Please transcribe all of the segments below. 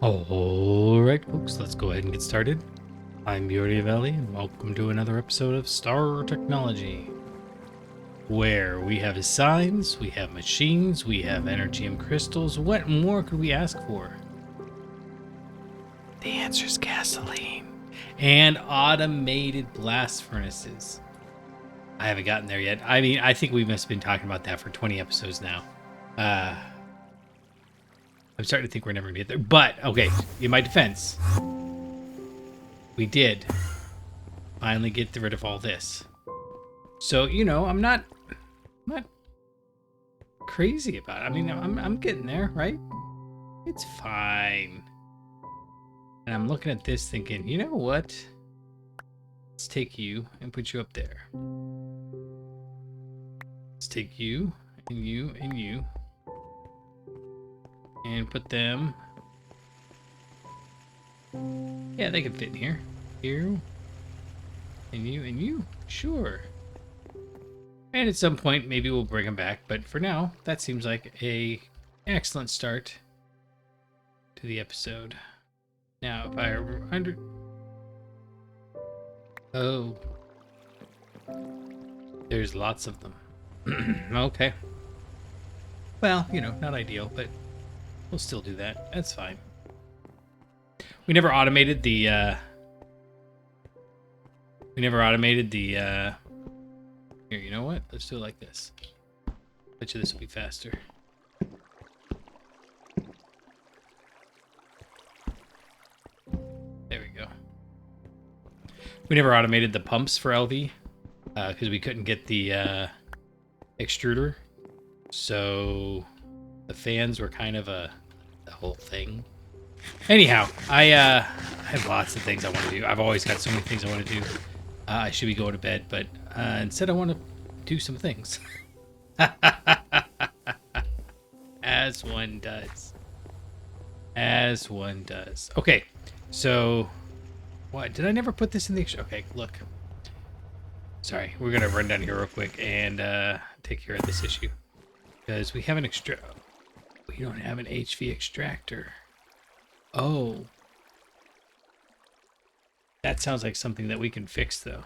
Alright, folks, let's go ahead and get started. I'm Yuri Valley, and welcome to another episode of Star Technology, where we have signs, we have machines, we have energium crystals. What more could we ask for? The answer is gasoline and automated blast furnaces. I haven't gotten there yet. I mean, I think we must have been talking about that for 20 episodes now. I'm starting to think we're never going to get there. But, okay, in my defense, we did finally get rid of all this. So, you know, I'm not crazy about it. I mean, I'm getting there, right? It's fine. And I'm looking at this thinking, you know what? Let's take you and put you up there. Let's take you and you and you. And put them... Yeah, they can fit in here. You. And you. Sure. And at some point, maybe we'll bring them back. But for now, that seems like a excellent start to the episode. Now, if I remember... Oh. There's lots of them. Okay. Well, you know, not ideal, but... we'll still do that. That's fine. We never automated the, Here, you know what? Let's do it like this. Bet you this will be faster. There we go. We never automated the pumps for LV, because we couldn't get the, extruder. So... the fans were kind of the whole thing. Anyhow, I have lots of things I want to do. I've always got so many things I want to do. I should be going to bed, but instead I want to do some things. As one does. As one does. Okay, so... what? Did I never put this in the... okay, look. Sorry, we're going to run down here real quick and take care of this issue. Because we have an extra... we don't have an HV extractor. Oh. That sounds like something that we can fix, though.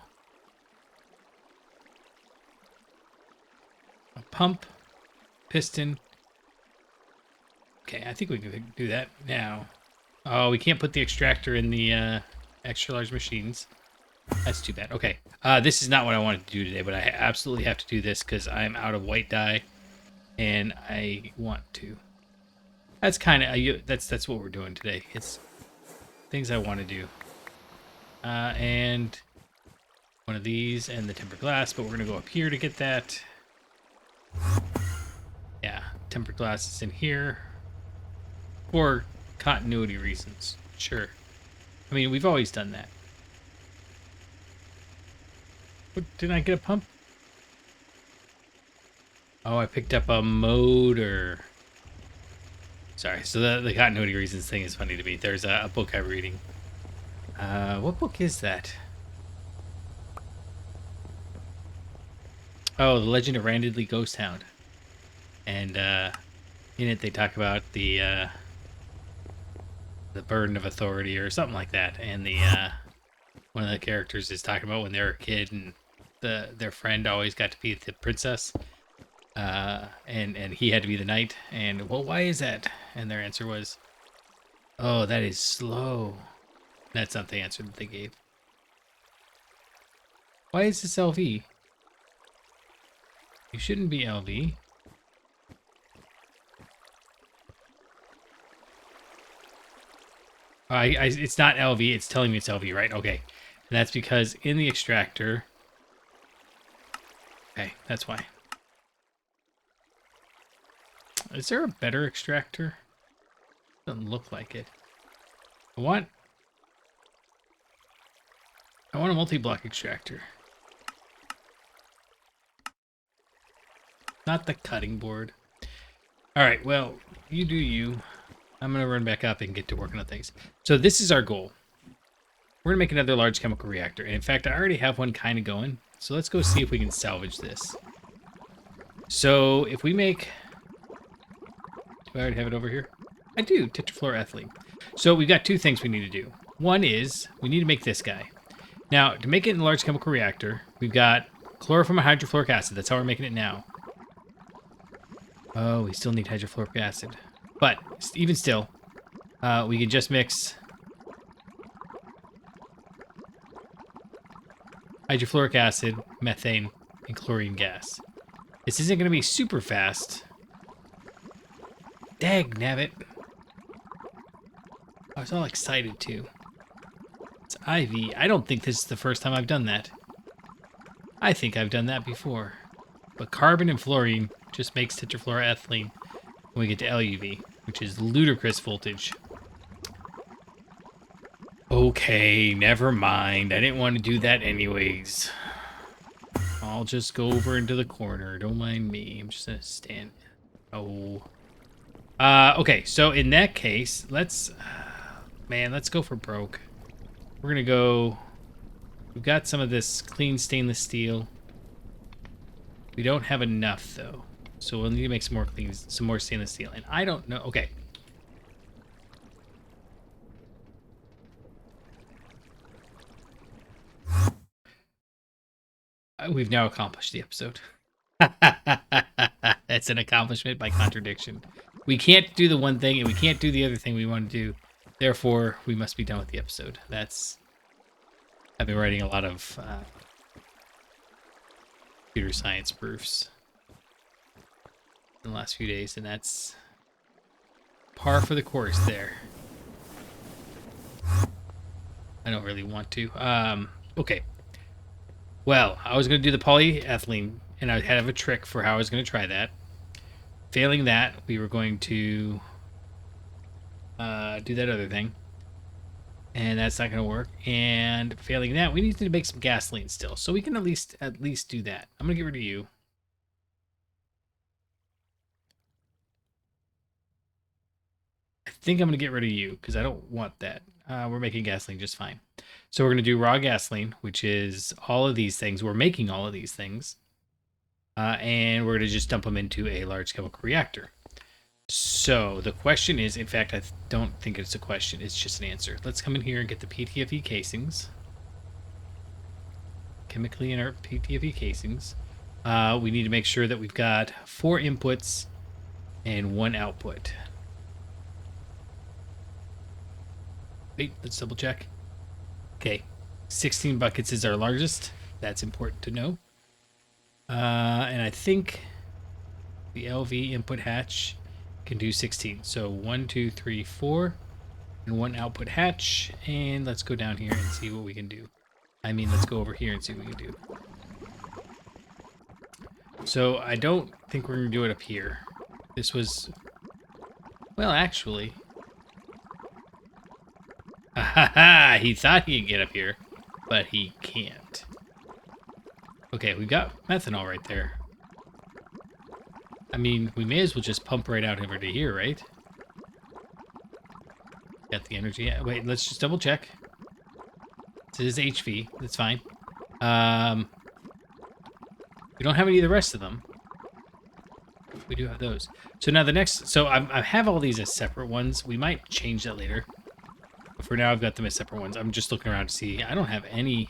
A pump, piston. Okay, I think we can do that now. Oh, we can't put the extractor in the extra large machines. That's too bad. Okay, this is not what I wanted to do today, but I absolutely have to do this because I'm out of white dye, and I want to. That's kind of that's what we're doing today. It's things I want to do. And one of these and the tempered glass, but we're gonna go up here to get that. Yeah, tempered glass is in here for continuity reasons. Sure. I mean, we've always done that. What, didn't I get a pump? Oh, I picked up a motor. Sorry, so the continuity reasons thing is funny to me. There's a book I'm reading. What book is that? Oh, The Legend of Randy Ghost Hound. And in it they talk about the burden of authority or something like that. And the one of the characters is talking about when they were a kid and their friend always got to be the princess. And he had to be the knight, and well, why is that? And their answer was, oh, that is slow. That's not the answer that they gave. Why is this LV? You shouldn't be LV. It's not LV, it's telling me it's LV, right? Okay. And that's because in the extractor... okay, that's why. Is there a better extractor? Doesn't look like it. I want a multi-block extractor. Not the cutting board. Alright, well, you do you. I'm going to run back up and get to working on things. So this is our goal. We're going to make another large chemical reactor. And in fact, I already have one kind of going. So let's go see if we can salvage this. So if we make... do I already have it over here? I do, tetrafluoroethylene. So we've got two things we need to do. One is we need to make this guy. Now, to make it in the large chemical reactor, we've got chloroform and hydrofluoric acid. That's how we're making it now. Oh, we still need hydrofluoric acid. But even still, we can just mix hydrofluoric acid, methane, and chlorine gas. This isn't going to be super fast. Dag nabbit. I was all excited too. It's IV. I don't think this is the first time I've done that. I think I've done that before. But carbon and fluorine just makes tetrafluoroethylene when we get to LUV, which is ludicrous voltage. Okay, never mind. I didn't want to do that anyways. I'll just go over into the corner. Don't mind me. I'm just gonna stand. Oh. Okay, so in that case, let's go for broke. We're gonna go. We've got some of this clean stainless steel. We don't have enough though, so we'll need to make some more stainless steel. And I don't know. Okay. We've now accomplished the episode. That's an accomplishment by contradiction. We can't do the one thing and we can't do the other thing we want to do. Therefore, we must be done with the episode. I've been writing a lot of computer science proofs in the last few days, and that's par for the course there. I don't really want to. Okay. Well, I was going to do the polyethylene, and I have a trick for how I was going to try that. Failing that, we were going to do that other thing. And that's not going to work. And failing that, we need to make some gasoline still. So we can at least do that. I'm going to get rid of you. I think I'm going to get rid of you because I don't want that. We're making gasoline just fine. So we're going to do raw gasoline, which is all of these things. We're making all of these things. And we're going to just dump them into a large chemical reactor. So the question is, in fact, I don't think it's a question. It's just an answer. Let's come in here and get the PTFE casings. Chemically inert PTFE casings. We need to make sure that we've got 4 inputs and 1 output. Wait, let's double check. Okay, 16 buckets is our largest. That's important to know. And I think the LV input hatch can do 16. So 1, 2, 3, 4, and 1 output hatch. And let's go down here and see what we can do. I mean, let's go over here and see what we can do. So I don't think we're going to do it up here. This was, well, actually, he thought he could get up here, but he can't. Okay, we've got methanol right there. I mean, we may as well just pump right out over to here, right? Got the energy. Wait, let's just double check. This is HV. That's fine. We don't have any of the rest of them. We do have those. So now the next... So I have all these as separate ones. We might change that later. But for now, I've got them as separate ones. I'm just looking around to see. I don't have any...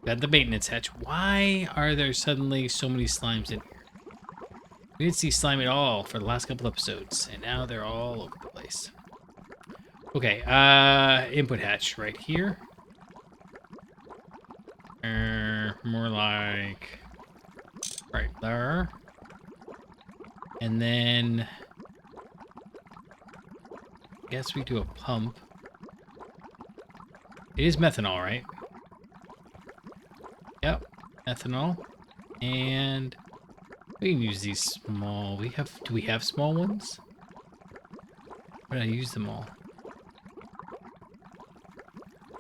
Got the maintenance hatch. Why are there suddenly so many slimes in here? We didn't see slime at all for the last couple episodes. And now they're all over the place. Okay, input hatch right here. More like right there. And then I guess we do a pump. It is methanol, right? Yep, ethanol. And we can use these small. Do we have small ones? Or did I use them all?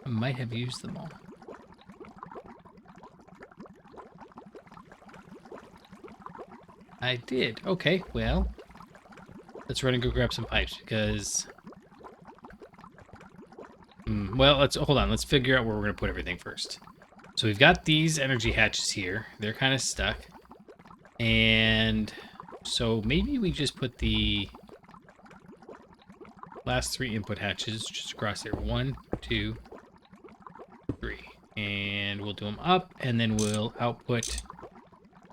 I might have used them all. I did. Okay, well, let's run and go grab some pipes because... well, let's hold on. Let's figure out where we're going to put everything first. So we've got these energy hatches here. They're kind of stuck. And so maybe we just put the last 3 input hatches just across there. 1, 2, 3. And we'll do them up, and then we'll output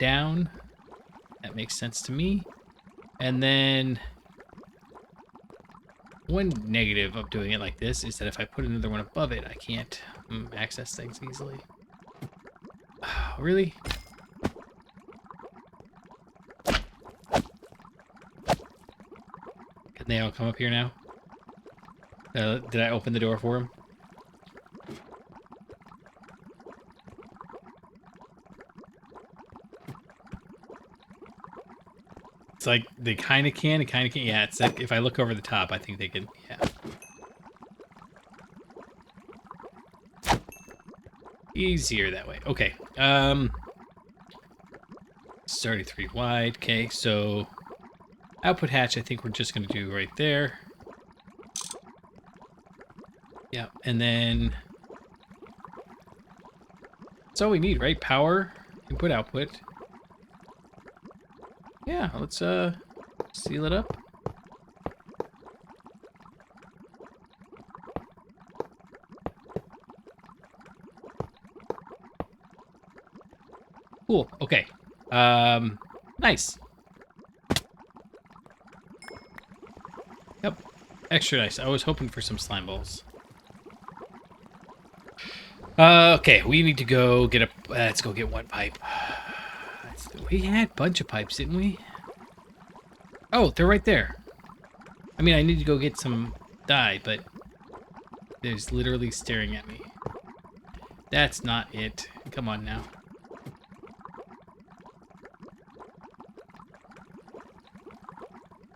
down. That makes sense to me. And then one negative of doing it like this is that if I put another one above it, I can't access things easily. Really? Can they all come up here now? Did I open the door for them? It's like they kind of can, it kind of can't. Yeah, it's like if I look over the top, I think they can. Yeah. Easier that way. Okay. It's 33 wide. Okay, so output hatch, I think we're just going to do right there. Yeah, and then that's all we need, right? Power, input, output. Yeah, let's seal it up. Cool. Okay. Nice. Yep. Extra nice. I was hoping for some slime balls. Okay, we need to go get a... let's go get one pipe. We had a bunch of pipes, didn't we? Oh, they're right there. I mean, I need to go get some dye, but they're literally staring at me. That's not it. Come on now.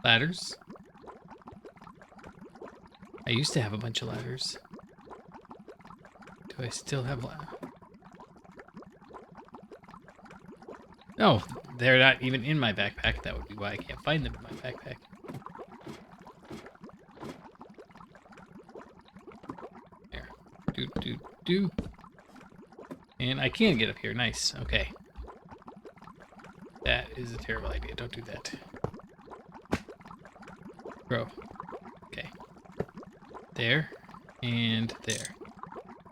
Ladders. I used to have a bunch of ladders. Do I still have ladders? No, they're not even in my backpack. That would be why I can't find them in my backpack. There. Do. And I can get up here. Nice. Okay. That is a terrible idea. Don't do that. Bro. Okay. There. And there.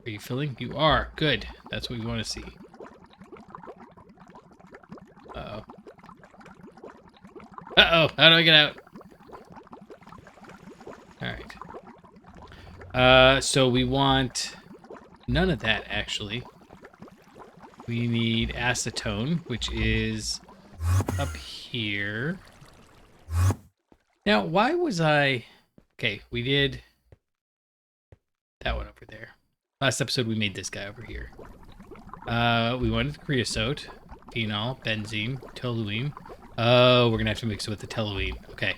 Are you filling? You are. Good. That's what we want to see. Uh-oh. Uh-oh. How do I get out? Alright. So we want none of that, actually. We need acetone, which is up here. Now, why was I... Okay, we did that one over there. Last episode, we made this guy over here. We wanted creosote, phenol, benzene, toluene. Oh, we're going to have to mix it with the toluene. Okay.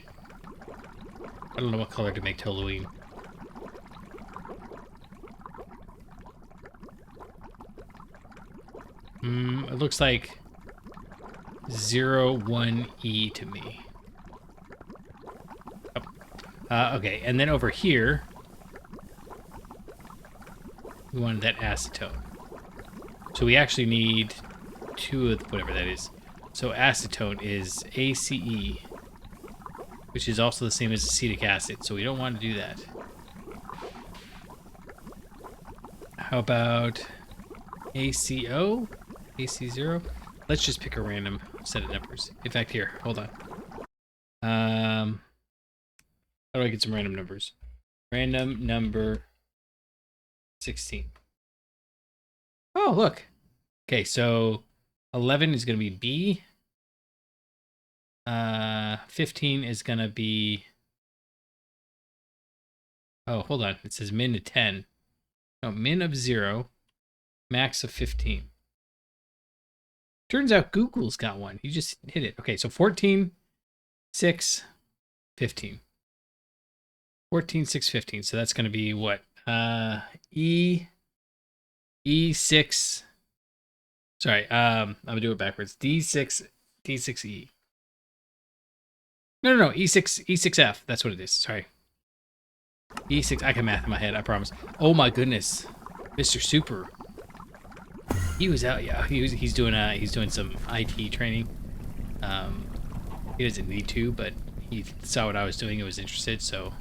I don't know what color to make toluene. It looks like 01E to me. Oh. Okay, and then over here, we wanted that acetone. So we actually need 2 of whatever that is. So acetone is ACE, which is also the same as acetic acid, so we don't want to do that. How about ACO? AC0? Let's just pick a random set of numbers. In fact, here, hold on. How do I get some random numbers? Random number 16. Oh, look. Okay, so 11 is going to be B. 15 is going to be... Oh, hold on. It says min of 10. No, min of 0. Max of 15. Turns out Google's got one. You just hit it. Okay, so 14, 6, 15. 14, 6, 15. So that's going to be what? E6. Sorry, I'm going to do it backwards. D6E. No, E6F. That's what it is. Sorry. E6. I can math in my head, I promise. Oh my goodness. Mr. Super. He was out, yeah. He's doing some IT training. He doesn't need to, but he saw what I was doing and was interested, so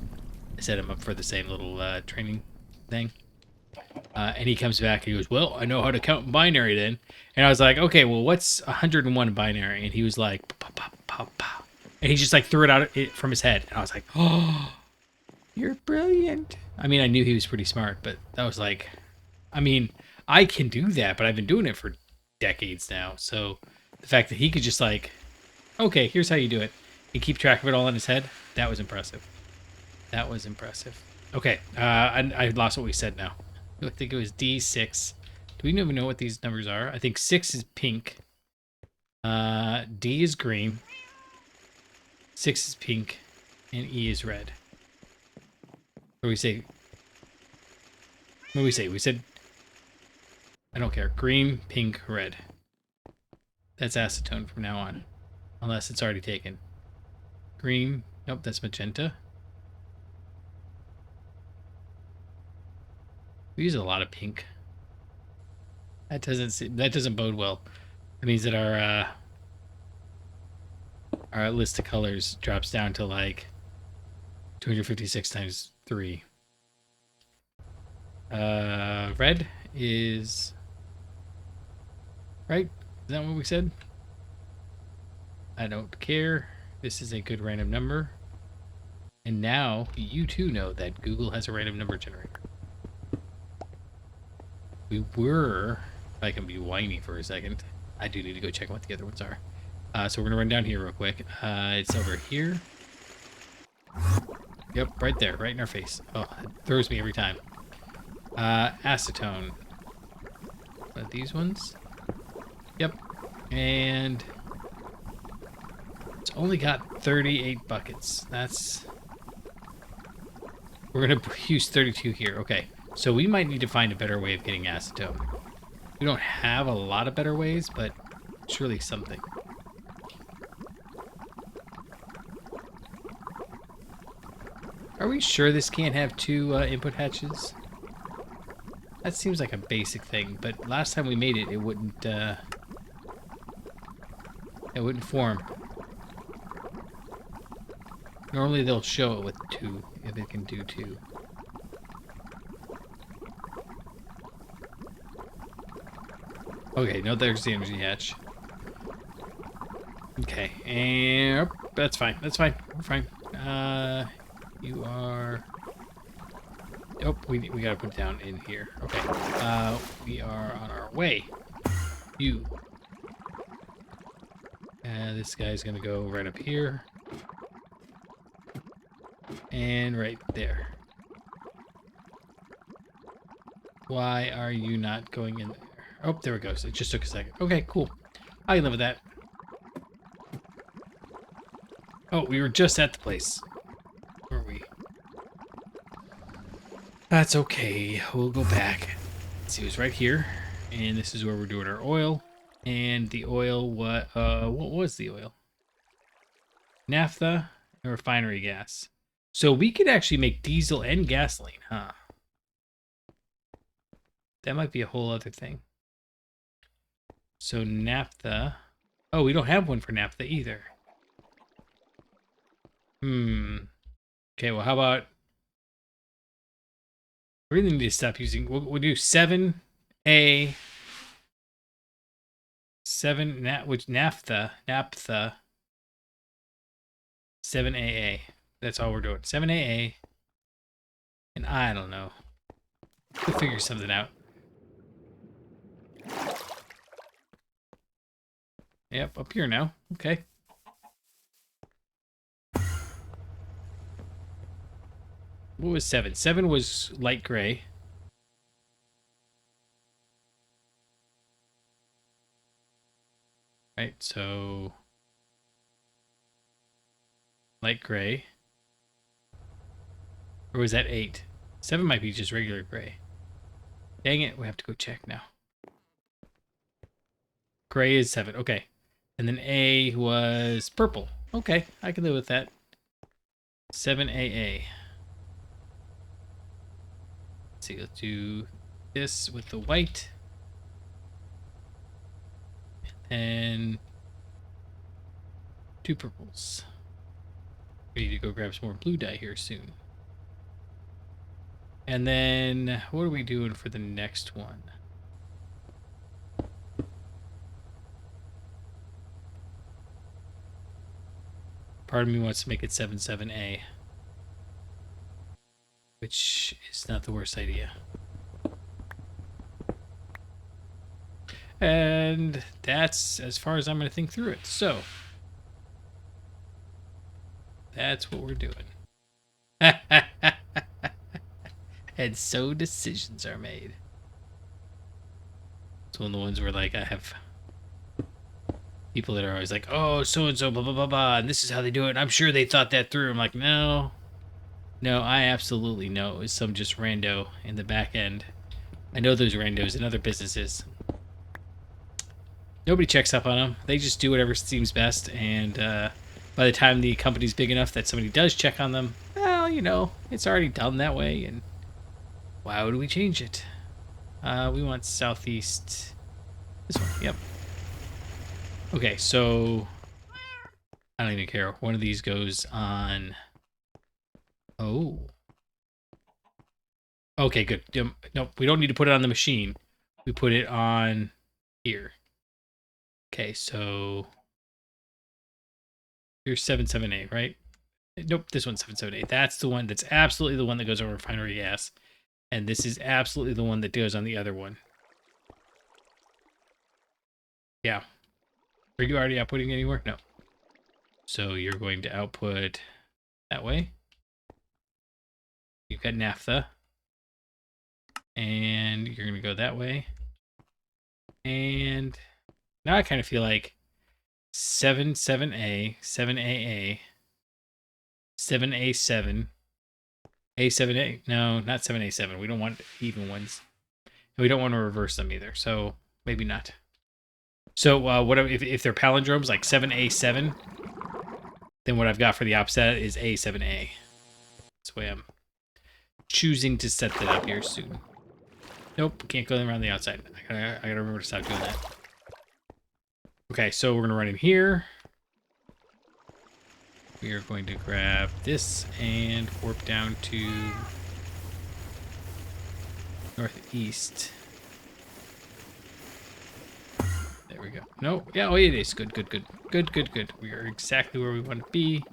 set him up for the same little training thing. And he comes back and he goes, well, I know how to count in binary then. And I was like, okay, well, what's 101 in binary? And he was like, pow, pow, pow, pow. And he just like threw it out from his head. And I was like, oh, you're brilliant. I mean, I knew he was pretty smart, but that was like, I mean, I can do that, but I've been doing it for decades now. So the fact that he could just like, okay, here's how you do it. He keep track of it all in his head. That was impressive. That was impressive. Okay, I lost what we said now. I think it was D6. Do we even know what these numbers are? I think 6 is pink. D is green. 6 is pink. And E is red. What do we say? What do we say? We said... I don't care. Green, pink, red. That's acetone from now on. Unless it's already taken. Green. Nope, that's magenta. We use a lot of pink. That doesn't bode well. It means that our list of colors drops down to like 256 times 3. Red is right. Is that what we said? I don't care. This is a good random number. And now you too know that Google has a random number generator. We were, if I can be whiny for a second, I do need to go check what the other ones are. So we're gonna run down here real quick. It's over here. Yep, right there, right in our face. Oh, it throws me every time. Acetone. These ones? Yep. And it's only got 38 buckets. That's... We're gonna use 32 here. Okay. So we might need to find a better way of getting acetone. We don't have a lot of better ways, but surely something. Are we sure this can't have 2 input hatches? That seems like a basic thing, but last time we made it, it wouldn't form. Normally they'll show it with 2, if it can do 2. Okay, no, there's the energy hatch. Okay, and that's fine. That's fine. We're fine. You are. Oh, we gotta put it down in here. Okay. We are on our way. You. This guy's gonna go right up here. And right there. Why are you not going in there? Oh, there it goes. It just took a second. Okay, cool. I can live with that. Oh, we were just at the place. Where were we? That's okay. We'll go back. See, it was right here. And this is where we're doing our oil. And the oil, what was the oil? Naphtha and refinery gas. So we could actually make diesel and gasoline, huh? That might be a whole other thing. So naphtha. Oh, we don't have one for naphtha either. Okay, well, how about... We really need to stop using... We'll do 7A... 7... Naphtha. 7AA. That's all we're doing. 7AA. And I don't know. We'll figure something out. Yep, up here now. Okay. What was 7? 7 was light gray. Right, so... light gray. Or was that 8? 7 might be just regular gray. Dang it, we have to go check now. Gray is 7, okay. And then A was purple. Okay, I can live with that. 7AA. Let's see, let's do this with the white. And 2 purples. We need to go grab some more blue dye here soon. And then what are we doing for the next one? Part of me wants to make it 77A, which is not the worst idea. And that's as far as I'm going to think through it. So that's what we're doing. And so decisions are made. It's one of the ones where, like, I have people that are always like, oh, so-and-so, blah, blah, blah, blah, and this is how they do it. I'm sure they thought that through. I'm like, no, I absolutely know it was some just rando in the back end. I know those randos in other businesses. Nobody checks up on them. They just do whatever seems best, and by the time the company's big enough that somebody does check on them, well, you know, it's already done that way, and why would we change it? We want southeast. This one, yep. Okay, so I don't even care. One of these goes on. Oh. Okay, good. No, we don't need to put it on the machine. We put it on here. Okay, so here's 77A, right? Nope, this one's 778. That's the one. That's absolutely the one that goes on refinery gas. And this is absolutely the one that goes on the other one. Yeah. Are you already outputting anywhere? No. So you're going to output that way. You've got naphtha. And you're going to go that way. And now I kind of feel like 7A, 7AA, 7A7, A7A. No, not 7A7. We don't want even ones. And we don't want to reverse them either. So maybe not. So what if they're palindromes like 7A7? Then what I've got for the opposite is A7A. That's the way I'm choosing to set that up here soon. Nope, can't go around the outside. I gotta remember to stop doing that. Okay, so we're gonna run in here. We are going to grab this and warp down to northeast. There we go. No, yeah, oh, it is. Good. We are exactly where we want to be.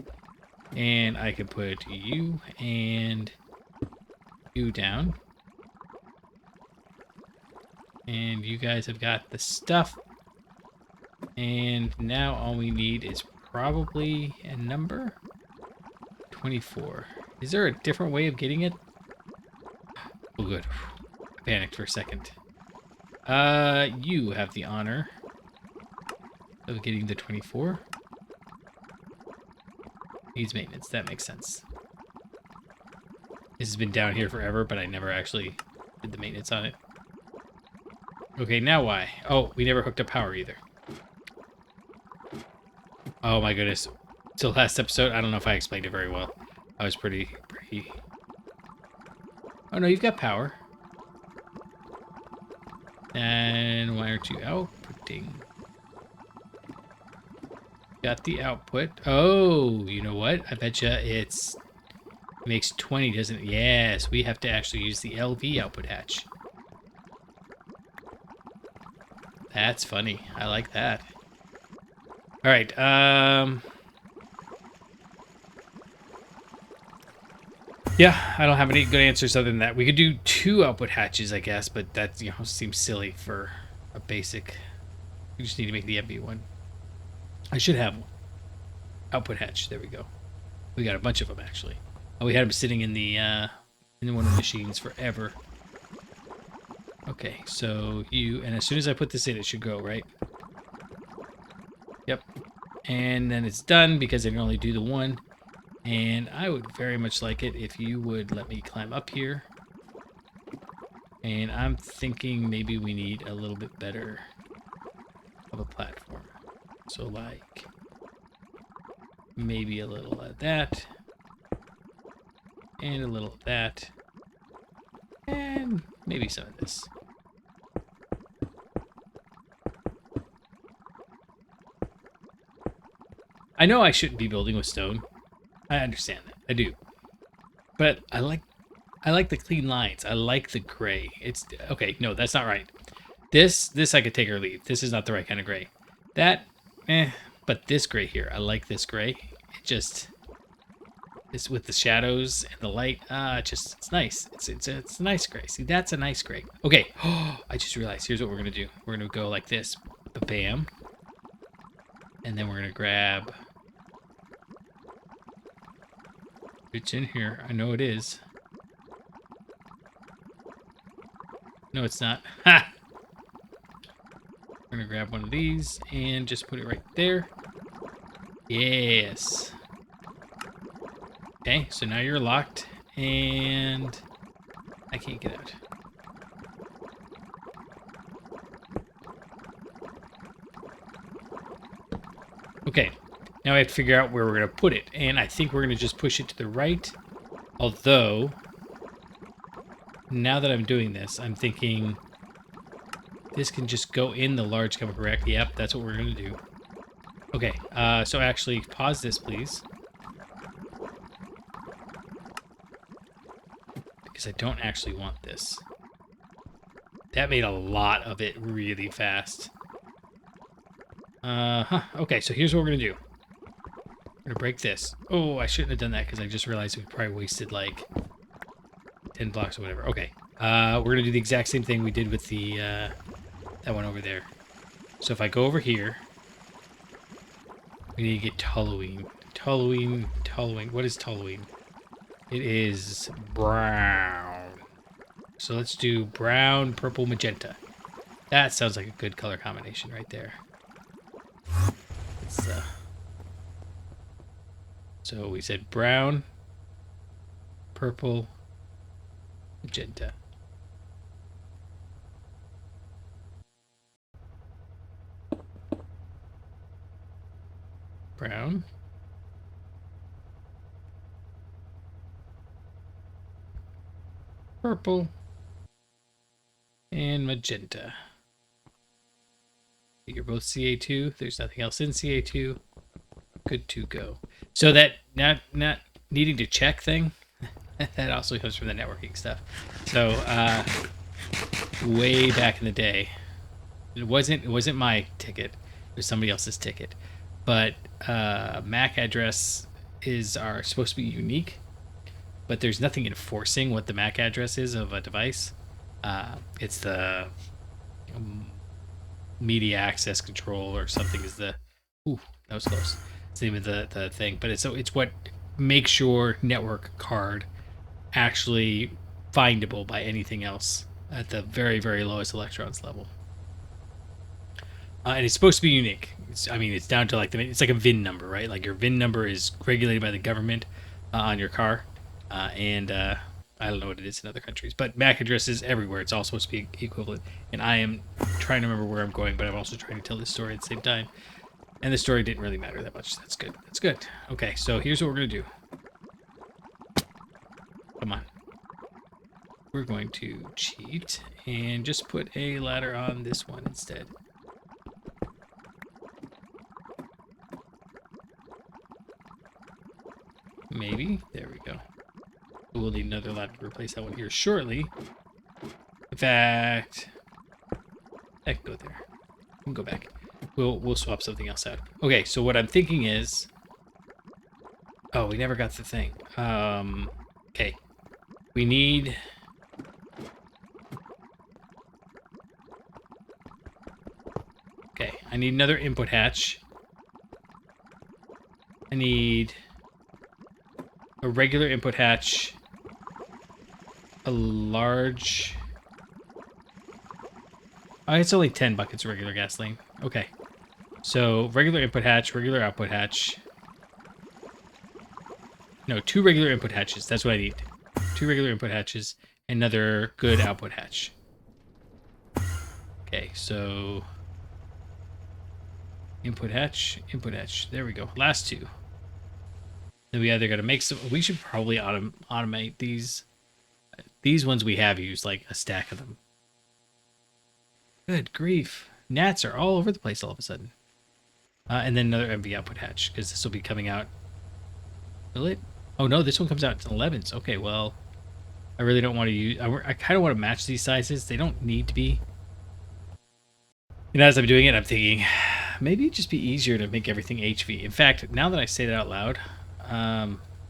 And I can put you and you down. And you guys have got the stuff. And now all we need is probably a number. 24. Is there a different way of getting it? Oh, good. I panicked for a second. You have the honor of getting the 24. Needs maintenance. That makes sense. This has been down here forever, but I never actually did the maintenance on it. Okay, now why? Oh, we never hooked up power either. Oh my goodness. So last episode, I don't know if I explained it very well. I was pretty... Oh no, you've got power. And why aren't you outputting? Got the output. Oh, you know what? I bet you it makes 20, doesn't it? Yes, we have to actually use the LV output hatch. That's funny. I like that. All right. Yeah, I don't have any good answers other than that. We could do 2 output hatches, I guess, but that, you know, seems silly for a basic. We just need to make the MB one. I should have one. Output hatch. There we go. We got a bunch of them actually. Oh, we had them sitting in the in one of the machines forever. Okay, so you, and as soon as I put this in, it should go, right? Yep. And then it's done because I can only do the one. And I would very much like it if you would let me climb up here. And I'm thinking maybe we need a little bit better of a platform. So like maybe a little of that. And a little of that. And maybe some of this. I know I shouldn't be building with stone. I understand that. I do. But I I like the clean lines. I like the gray. It's okay. No, that's not right. This I could take or leave. This is not the right kind of gray. That, but this gray here, I like this gray. It just, this with the shadows and the light, it's nice. It's a nice gray. See, that's a nice gray. Okay, I just realized, here's what we're gonna do. We're gonna go like this, bam. And then we're gonna grab, it's in here, I know it is. No, it's not. Ha! We're gonna grab one of these and just put it right there. Yes. Okay, so now you're locked and I can't get out. Okay, now I have to figure out where we're gonna put it, and I think we're gonna just push it to the right. Although, now that I'm doing this, I'm thinking this can just go in the large chemical reactor. Yep, that's what we're gonna do. Okay, so actually pause this, please. Because I don't actually want this. That made a lot of it really fast. Okay, so here's what we're gonna do. We're gonna break this. Oh, I shouldn't have done that because I just realized we probably wasted like 10 blocks or whatever. Okay, we're gonna do the exact same thing we did with the, that one over there. So if I go over here, we need to get toluene. Toluene. What is toluene? It is brown. So let's do brown, purple, magenta. That sounds like a good color combination right there. It's, so we said brown, purple, magenta. Brown. Purple. And magenta. You're both CA2. There's nothing else in CA2. Good to go. So that not needing to check thing, that also comes from the networking stuff. So way back in the day, it wasn't my ticket. It was somebody else's ticket. But MAC address are supposed to be unique, but there's nothing enforcing what the MAC address is of a device. It's the media access control or something is the, ooh, that was close. It's the name of the thing, but it's what makes your network card actually findable by anything else at the very, very lowest electrons level. And it's supposed to be unique. It's down to like it's like a VIN number, right? Like your VIN number is regulated by the government on your car, and I don't know what it is in other countries, but MAC addresses everywhere. It's all supposed to be equivalent. And I am trying to remember where I'm going, but I'm also trying to tell this story at the same time. And the story didn't really matter that much. That's good. That's good. Okay, so here's what we're going to do. Come on. We're going to cheat and just put a ladder on this one instead. Maybe. There we go. We'll need another ladder to replace that one here shortly. In fact, I can go there. We can go back. We'll swap something else out. Okay, so what I'm thinking is, oh, we never got the thing. Okay, we need. Okay, I need another input hatch. I need a regular input hatch. A large. Oh, it's only 10 buckets of regular gasoline. Okay. So, regular input hatch, regular output hatch. No, 2 regular input hatches. That's what I need. 2 regular input hatches. Another good output hatch. Okay, so... Input hatch, input hatch. There we go. Last 2. Then we either got to make some... We should probably automate these. These ones we have used, like a stack of them. Good grief. Gnats are all over the place all of a sudden. And then another MV output hatch, because this will be coming out. Will it? Oh no, this one comes out in 11s. Okay, well, I really don't want to use... I kind of want to match these sizes. They don't need to be. And as I'm doing it, I'm thinking, maybe it'd just be easier to make everything HV. In fact, now that I say that out loud,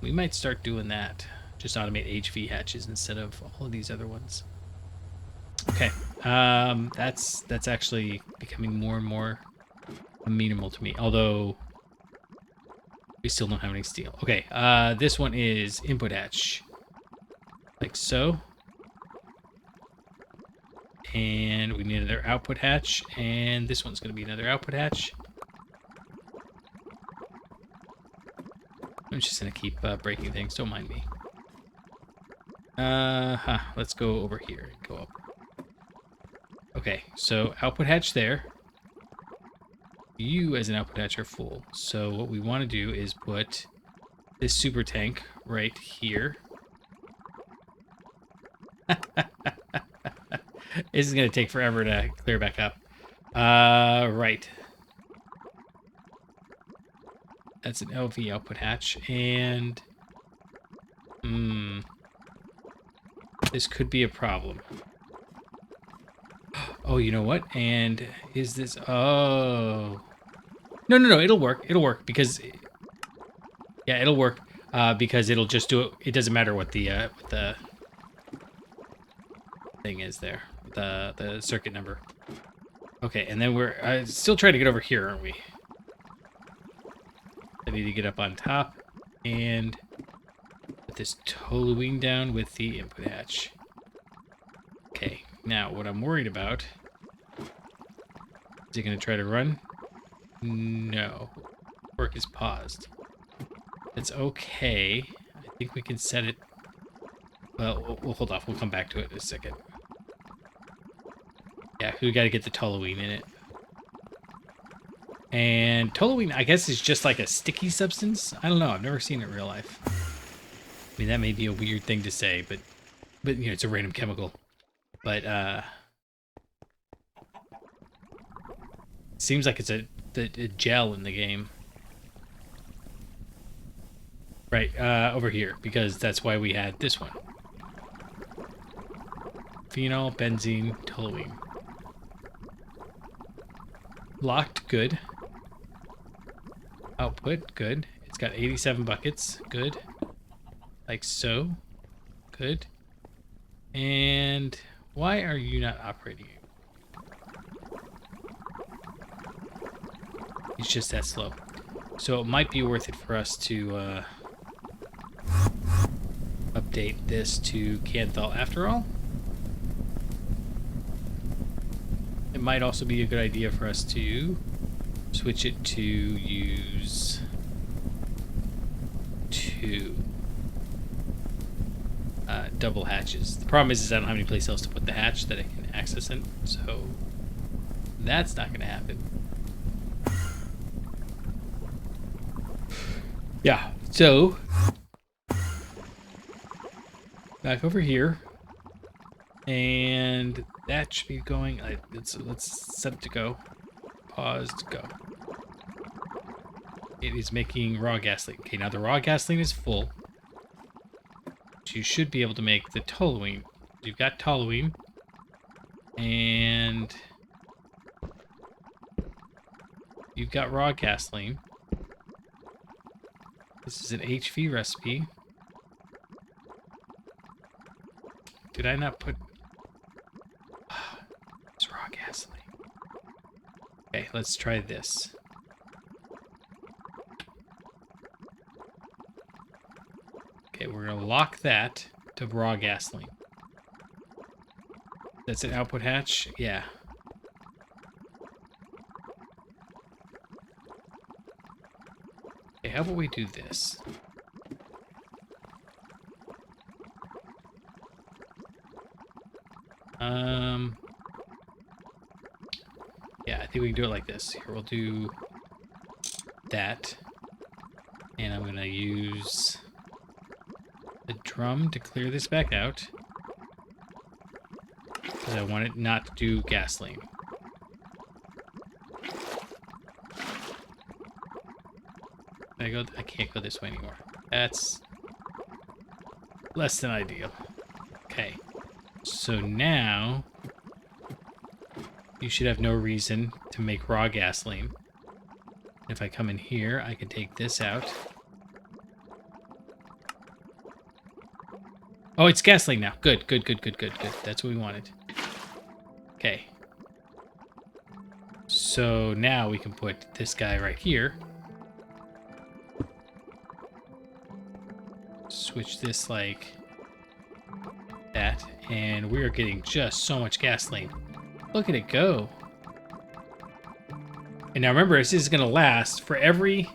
we might start doing that. Just automate HV hatches instead of all of these other ones. Okay, that's actually becoming more and more amenable to me. Although we still don't have any steel. Okay, this one is input hatch, like so. And we need another output hatch, and this one's going to be another output hatch. I'm just going to keep breaking things. Don't mind me. Let's go over here and go up. Okay, so output hatch there. You as an output hatch are full. So what we want to do is put this super tank right here. This is going to take forever to clear back up. Right. That's an LV output hatch, and this could be a problem. Oh, you know what? And is this... Oh. No, it'll work. It'll work because... Yeah, it'll work because it'll just do it. It doesn't matter what the thing is there. The circuit number. Okay, and then we're still trying to get over here, aren't we? I need to get up on top and put this toluene down with the input hatch. Okay, now what I'm worried about... Is it going to try to run? No. Work is paused. It's okay. I think we can set it... Well, we'll hold off. We'll come back to it in a second. Yeah, we got to get the toluene in it. And toluene, I guess, is just like a sticky substance. I don't know. I've never seen it in real life. I mean, that may be a weird thing to say, but you know, it's a random chemical. But seems like it's a gel in the game. Right, over here, because that's why we had this one. Phenol, benzene, toluene. Locked, good. Output, good. It's got 87 buckets, good. Like so, good. And why are you not operating? It's just that slow. So it might be worth it for us to update this to Canthal after all. It might also be a good idea for us to switch it to use 2 double hatches. The problem is I don't have any place else to put the hatch that I can access it, so that's not going to happen. Yeah, so back over here, and that should be going. Let's set it to go. Paused, go. It is making raw gasoline. Okay, now the raw gasoline is full. You should be able to make the toluene. You've got toluene, and you've got raw gasoline. This is an HV recipe. Did I not put... It's raw gasoline. Okay, let's try this. Okay, we're going to lock that to raw gasoline. That's an output hatch? Yeah. Okay, how about we do this? Yeah, I think we can do it like this. Here, we'll do that. And I'm going to use the drum to clear this back out. Because I want it not to do gasoline. I can't go this way anymore. That's less than ideal. Okay. So now you should have no reason to make raw gasoline. If I come in here, I can take this out. Oh, it's gasoline now. Good, good, good, good, good, good. That's what we wanted. Okay. So now we can put this guy right here. Switch this like that. And we are getting just so much gasoline. Look at it go. And now remember, this is going to last for every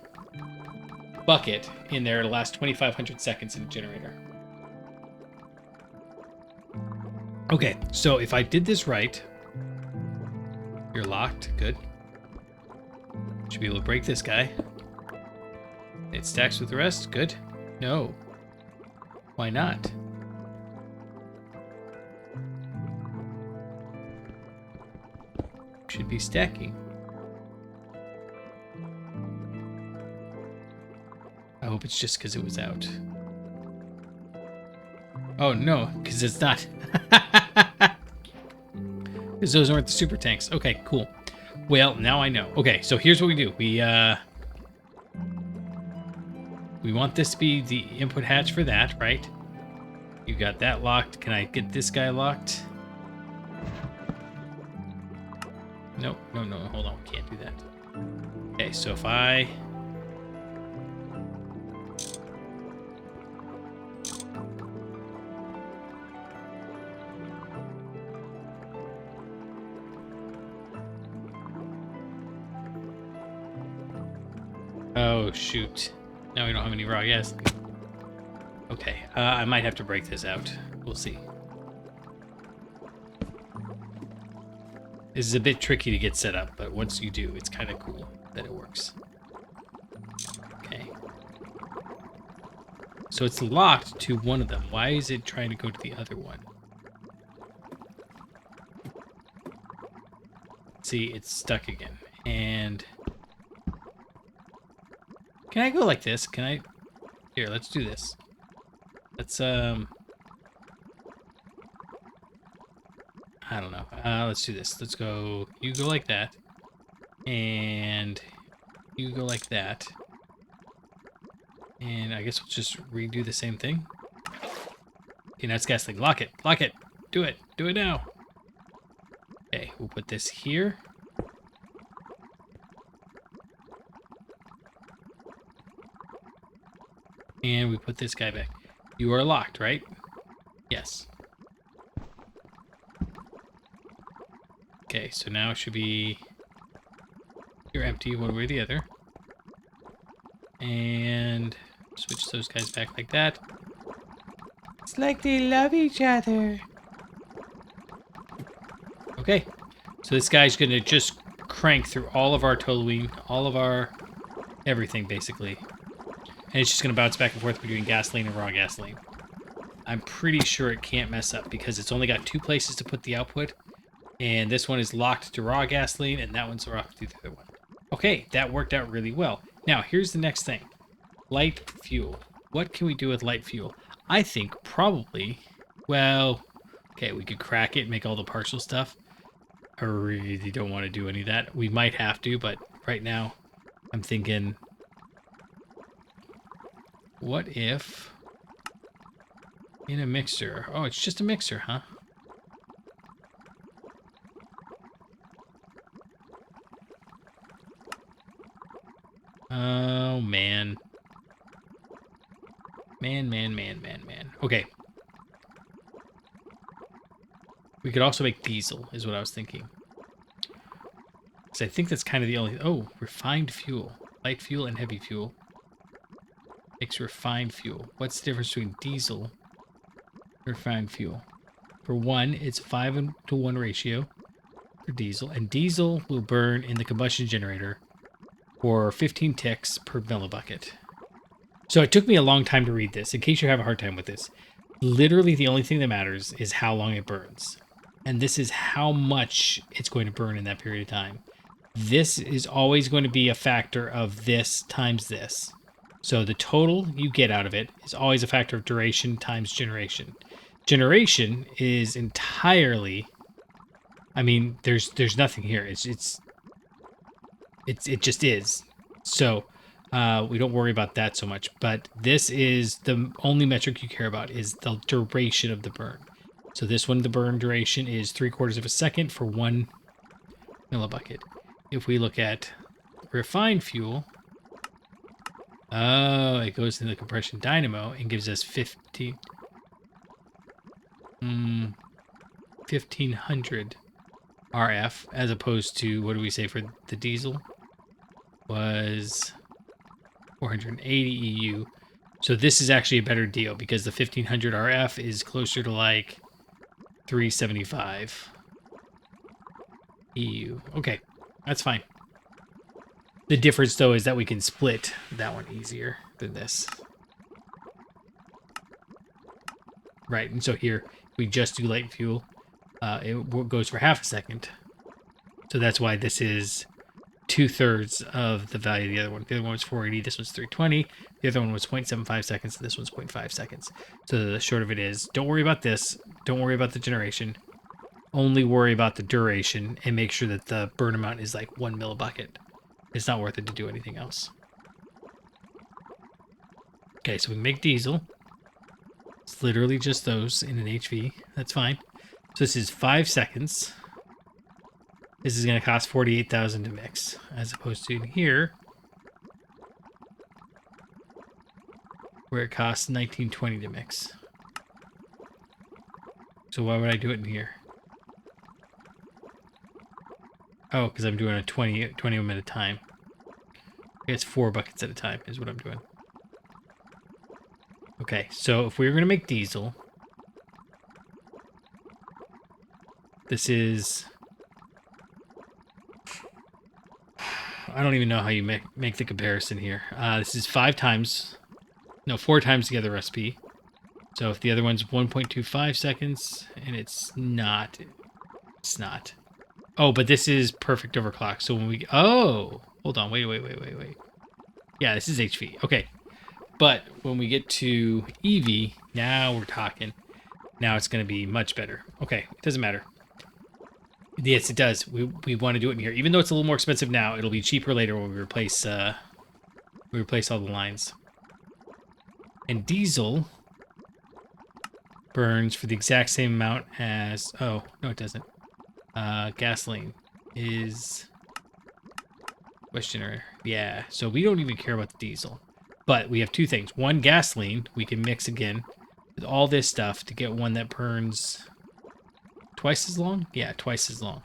bucket in there. It'll last 2,500 seconds in the generator. Okay, so if I did this right, you're locked. Good. Should be able to break this guy. It stacks with the rest. Good. No. Why not? Should be stacking. I hope it's just because it was out. Oh, no, because it's not. Because those aren't the super tanks. Okay, cool. Well, now I know. Okay, so here's what we do. We want this to be the input hatch for that, right? You got that locked. Can I get this guy locked? No, no, no. Hold on. We can't do that. Okay, so if I... Oh, shoot. Now we don't have any raw gas. Okay, I might have to break this out. We'll see. This is a bit tricky to get set up, but once you do, it's kind of cool that it works. Okay. So it's locked to one of them. Why is it trying to go to the other one? See, it's stuck again. And... Can I go like this? Can I... Here, let's do this. Let's, I don't know. Let's do this. Let's go... You go like that. And... You go like that. And I guess we'll just redo the same thing. Okay, now it's gasoline. Lock it. Lock it. Do it. Do it now. Okay, we'll put this here. And we put this guy back. You are locked, right? Yes. Okay, so now it should be... You're empty one way or the other. And switch those guys back like that. It's like they love each other. Okay. So this guy's going to just crank through all of our toluene, all of our everything, basically. And it's just going to bounce back and forth between gasoline and raw gasoline. I'm pretty sure it can't mess up because it's only got 2 places to put the output. And this one is locked to raw gasoline, and that one's locked to the other one. Okay, that worked out really well. Now, here's the next thing. Light fuel. What can we do with light fuel? I think probably, well, okay, we could crack it and make all the partial stuff. I really don't want to do any of that. We might have to, but right now I'm thinking... What if in a mixer? Oh, it's just a mixer, huh? Oh, man. Man. Okay. We could also make diesel, is what I was thinking. Because I think that's kind of the only... Oh, refined fuel. Light fuel and heavy fuel. Makes refined fuel. What's the difference between diesel and refined fuel? For one, it's 5-to-1 ratio for diesel, and diesel will burn in the combustion generator for 15 ticks per millibucket. So it took me a long time to read this, in case you have a hard time with this. Literally the only thing that matters is how long it burns. And this is how much it's going to burn in that period of time. This is always going to be a factor of this times this. So the total you get out of it is always a factor of duration times generation. Generation is entirely, I mean, there's nothing here. It just is. So we don't worry about that so much. But this is the only metric you care about is the duration of the burn. So this one, the burn duration is 3/4 of a second for 1 millibucket. If we look at refined fuel, oh, it goes in the compression dynamo and gives us 1500 RF as opposed to, what do we say for the diesel? Was 480 EU. So this is actually a better deal because the 1500 RF is closer to like 375 EU. Okay, that's fine. The difference though is that we can split that one easier than this. Right, and so here we just do light fuel. It goes for half a second. So that's why this is 2/3 of the value of the other one. The other one was 480, this one's 320. The other one was 0.75 seconds, this one's 0.5 seconds. So the short of it is, don't worry about this. Don't worry about the generation. Only worry about the duration and make sure that the burn amount is like 1 millibucket. It's not worth it to do anything else. Okay, so we make diesel. It's literally just those in an HV. That's fine. So this is 5 seconds. This is going to cost 48,000 to mix, as opposed to in here, where it costs 1920 to mix. So why would I do it in here? Oh, because I'm doing a 20 of them at a time. It's 4 buckets at a time is what I'm doing. Okay, so if we were going to make diesel, this is... I don't even know how you make the comparison here. This is 4 times the other recipe. So if the other one's 1.25 seconds, and it's not. Oh, but this is perfect overclock. So when we... Oh! Hold on, wait. Yeah, this is HV. Okay. But when we get to EV, now we're talking. Now it's going to be much better. Okay, it doesn't matter. Yes, it does. We want to do it in here. Even though it's a little more expensive now, it'll be cheaper later when we replace all the lines. And diesel burns for the exact same amount as... Oh, no, it doesn't. Gasoline is... Questioner. Yeah, so we don't even care about the diesel. But we have 2 things. One, gasoline. We can mix again with all this stuff to get one that burns twice as long? Yeah, twice as long.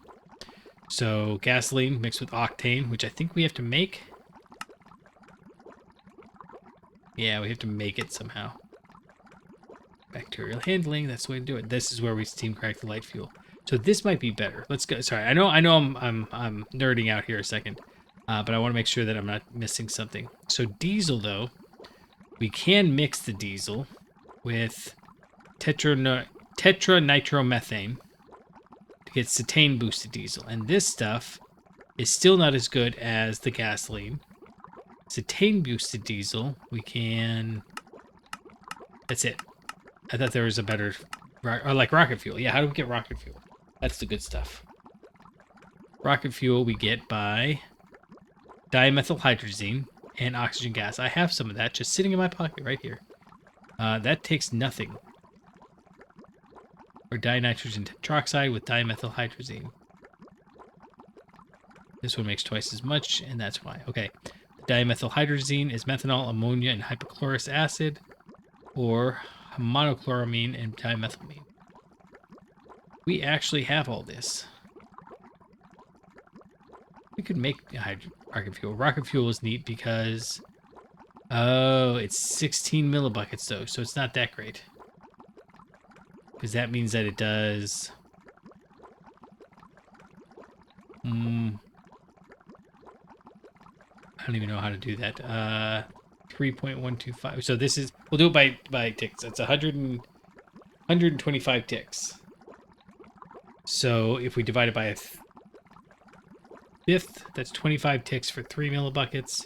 So gasoline mixed with octane, which I think we have to make. Yeah, we have to make it somehow. Bacterial handling, that's the way to do it. This is where we steam crack the light fuel. So this might be better. Let's go. Sorry, I know I'm nerding out here a second, but I want to make sure that I'm not missing something. So diesel though, we can mix the diesel with tetranitromethane to get cetane boosted diesel, and this stuff is still not as good as the gasoline. Cetane boosted diesel, we can... That's it. I thought there was a better... Or like rocket fuel. Yeah, how do we get rocket fuel? That's the good stuff. Rocket fuel we get by dimethylhydrazine and oxygen gas. I have some of that just sitting in my pocket right here. That takes nothing. Or dinitrogen tetroxide with dimethylhydrazine. This one makes twice as much, and that's why. Okay. Dimethylhydrazine is methanol, ammonia, and hypochlorous acid, or monochloramine and dimethylamine. We actually have all this. We could make rocket fuel. Rocket fuel is neat because... Oh, it's 16 millibuckets though, so it's not that great. Because that means that it does... I don't even know how to do that. 3.125. So this is... We'll do it by ticks. It's 125 ticks. So if we divide it by a fifth, that's 25 ticks for 3 millibuckets.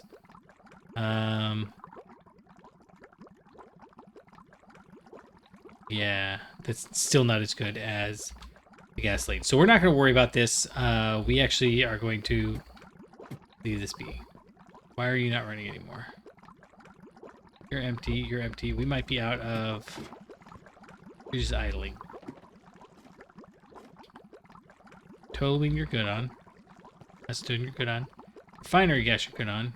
Yeah, that's still not as good as the gasoline. So we're not going to worry about this. We actually are going to leave this be. Why are you not running anymore? You're empty. You're empty. We might be out of... You're just idling. Toluene, you're good on. Acetone, you're good on. Refinery gas, you're good on.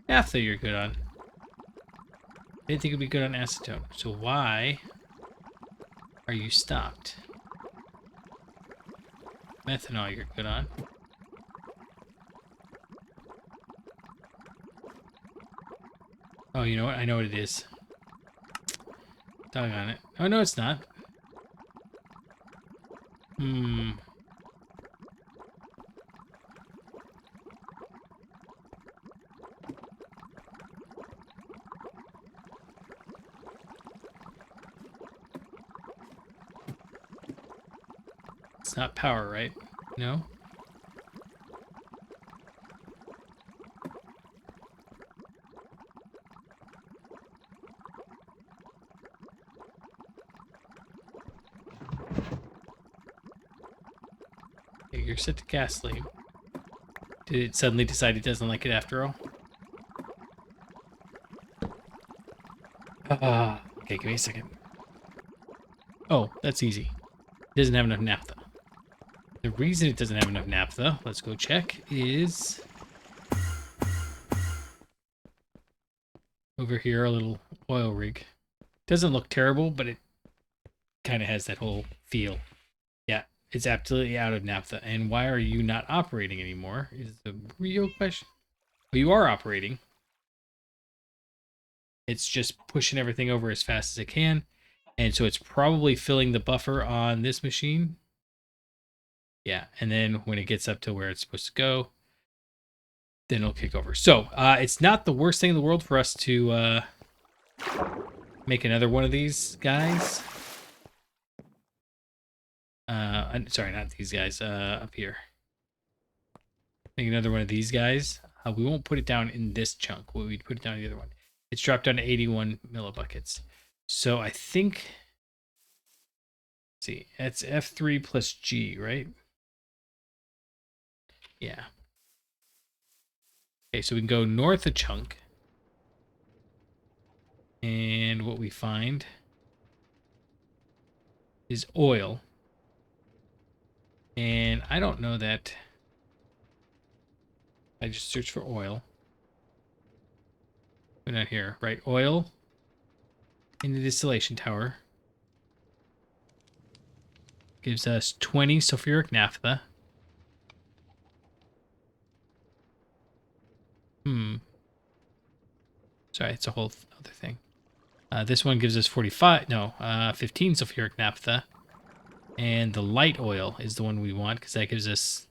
Naphtha, you're good on. I didn't think it'd be good on acetone. So why are you stopped? Methanol, you're good on. Oh, you know what? I know what it is. Doggone it. Oh, no, it's not. Hmm. It's not power, right? No? Okay, you're set to gasoline. Did it suddenly decide it doesn't like it after all? Okay, give me a second. Oh, that's easy. It doesn't have enough naphtha. The reason it doesn't have enough naphtha, let's go check, is over here, a little oil rig. Doesn't look terrible, but it kind of has that whole feel. Yeah, it's absolutely out of naphtha. And why are you not operating anymore is the real question. Well, you are operating. It's just pushing everything over as fast as it can. And so it's probably filling the buffer on this machine. Yeah, and then when it gets up to where it's supposed to go, then it'll kick over. So it's not the worst thing in the world for us to make another one of these guys. Sorry, not these guys. Up here. Make another one of these guys. We won't put it down in this chunk. We'd put it down in the other one. It's dropped down to 81 millibuckets. So I think... Let's see, it's F3 plus G, right? Yeah. Okay, so we can go north a chunk. And what we find is oil. And I don't know that... I just search for oil. We're not here, right? Oil in the distillation tower gives us 20 sulfuric naphtha. Sorry, it's a whole other thing. This one gives us 45, no, 15 sulfuric naphtha. And the light oil is the one we want because that gives us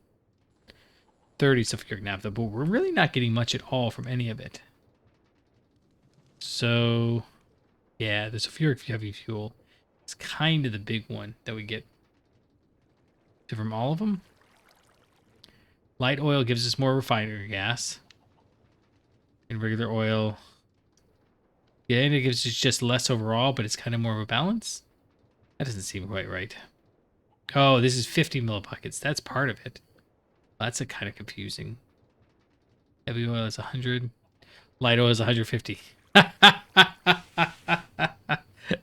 30 sulfuric naphtha. But we're really not getting much at all from any of it. So, yeah, the sulfuric heavy fuel is kind of the big one that we get from all of them. Light oil gives us more refinery gas. And regular oil, yeah, and it gives us just less overall, but it's kind of more of a balance. That doesn't seem quite right. Oh, this is 50 millibuckets. That's part of it. That's a kind of confusing. Heavy oil is 100. Light oil is 150.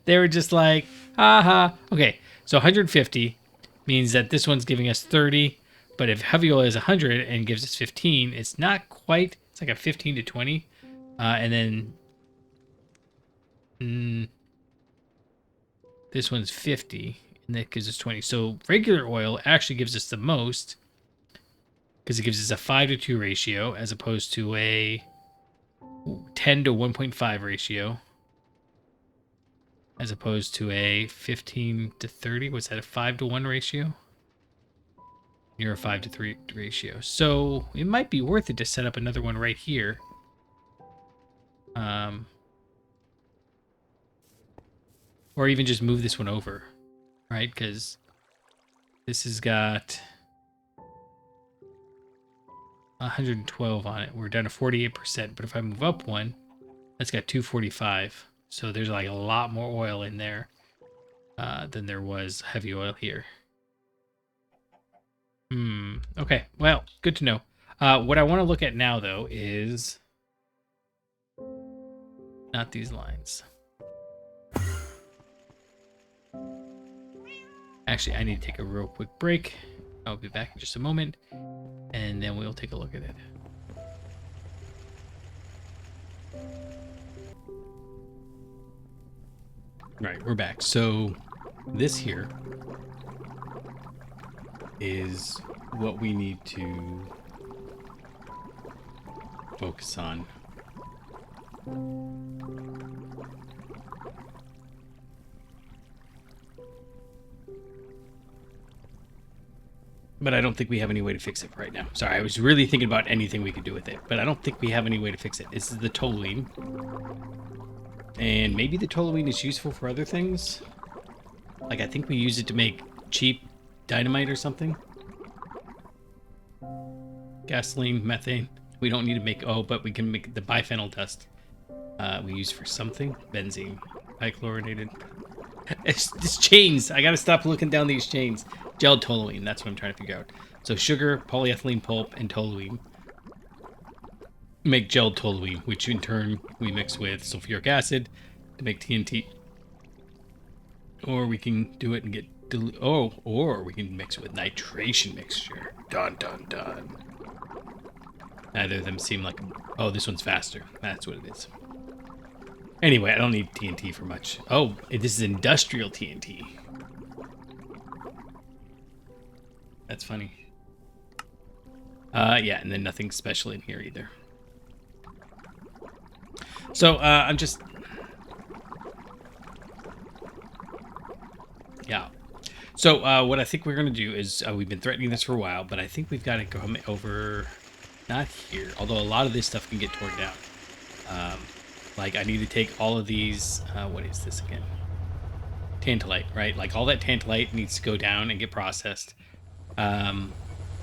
They were just like, haha. Okay, so 150 means that this one's giving us 30. But if heavy oil is 100 and gives us 15, it's not quite. It's like a 15 to 20. And then this one's 50, and that gives us 20. So regular oil actually gives us the most because it gives us a 5 to 2 ratio as opposed to a 10 to 1.5 ratio. As opposed to a 15 to 30. Was that a 5 to 1 ratio? You're a 5 to 3 ratio. So it might be worth it to set up another one right here. Or even just move this one over, right? Because this has got 112 on it. We're down to 48%. But if I move up one, that's got 245. So there's like a lot more oil in there. than there was heavy oil here. Okay, well, good to know. What I want to look at now, though, is not these lines. Actually, I need to take a real quick break. I'll be back in just a moment, and then we'll take a look at it. Right, we're back. So this here is what we need to focus on. But I don't think we have any way to fix it right now. Sorry, I was really thinking about anything we could do with it, but I don't think we have any way to fix it. This is the toluene. And maybe the toluene is useful for other things. Like, I think we use it to make cheap dynamite or something. Gasoline, methane. We don't need to make... Oh, but we can make the biphenyl dust. We use for something. Benzene. Bichlorinated. It's chains. I gotta stop looking down these chains. Gel toluene. That's what I'm trying to figure out. So sugar, polyethylene pulp, and toluene make gel toluene, which in turn we mix with sulfuric acid to make TNT. Or we can do it and get... or we can mix it with nitration mixture. Dun, dun, dun. Neither of them seem like... Oh, this one's faster. That's what it is. Anyway, I don't need TNT for much. Oh, this is industrial TNT. That's funny. Yeah, and then nothing special in here either. So, I'm just... Yeah. So, what I think we're going to do is, we've been threatening this for a while, but I think we've got to come over... Not here, although a lot of this stuff can get torn down. Like, I need to take all of these... what is this again? Tantalite, right? Like, all that tantalite needs to go down and get processed.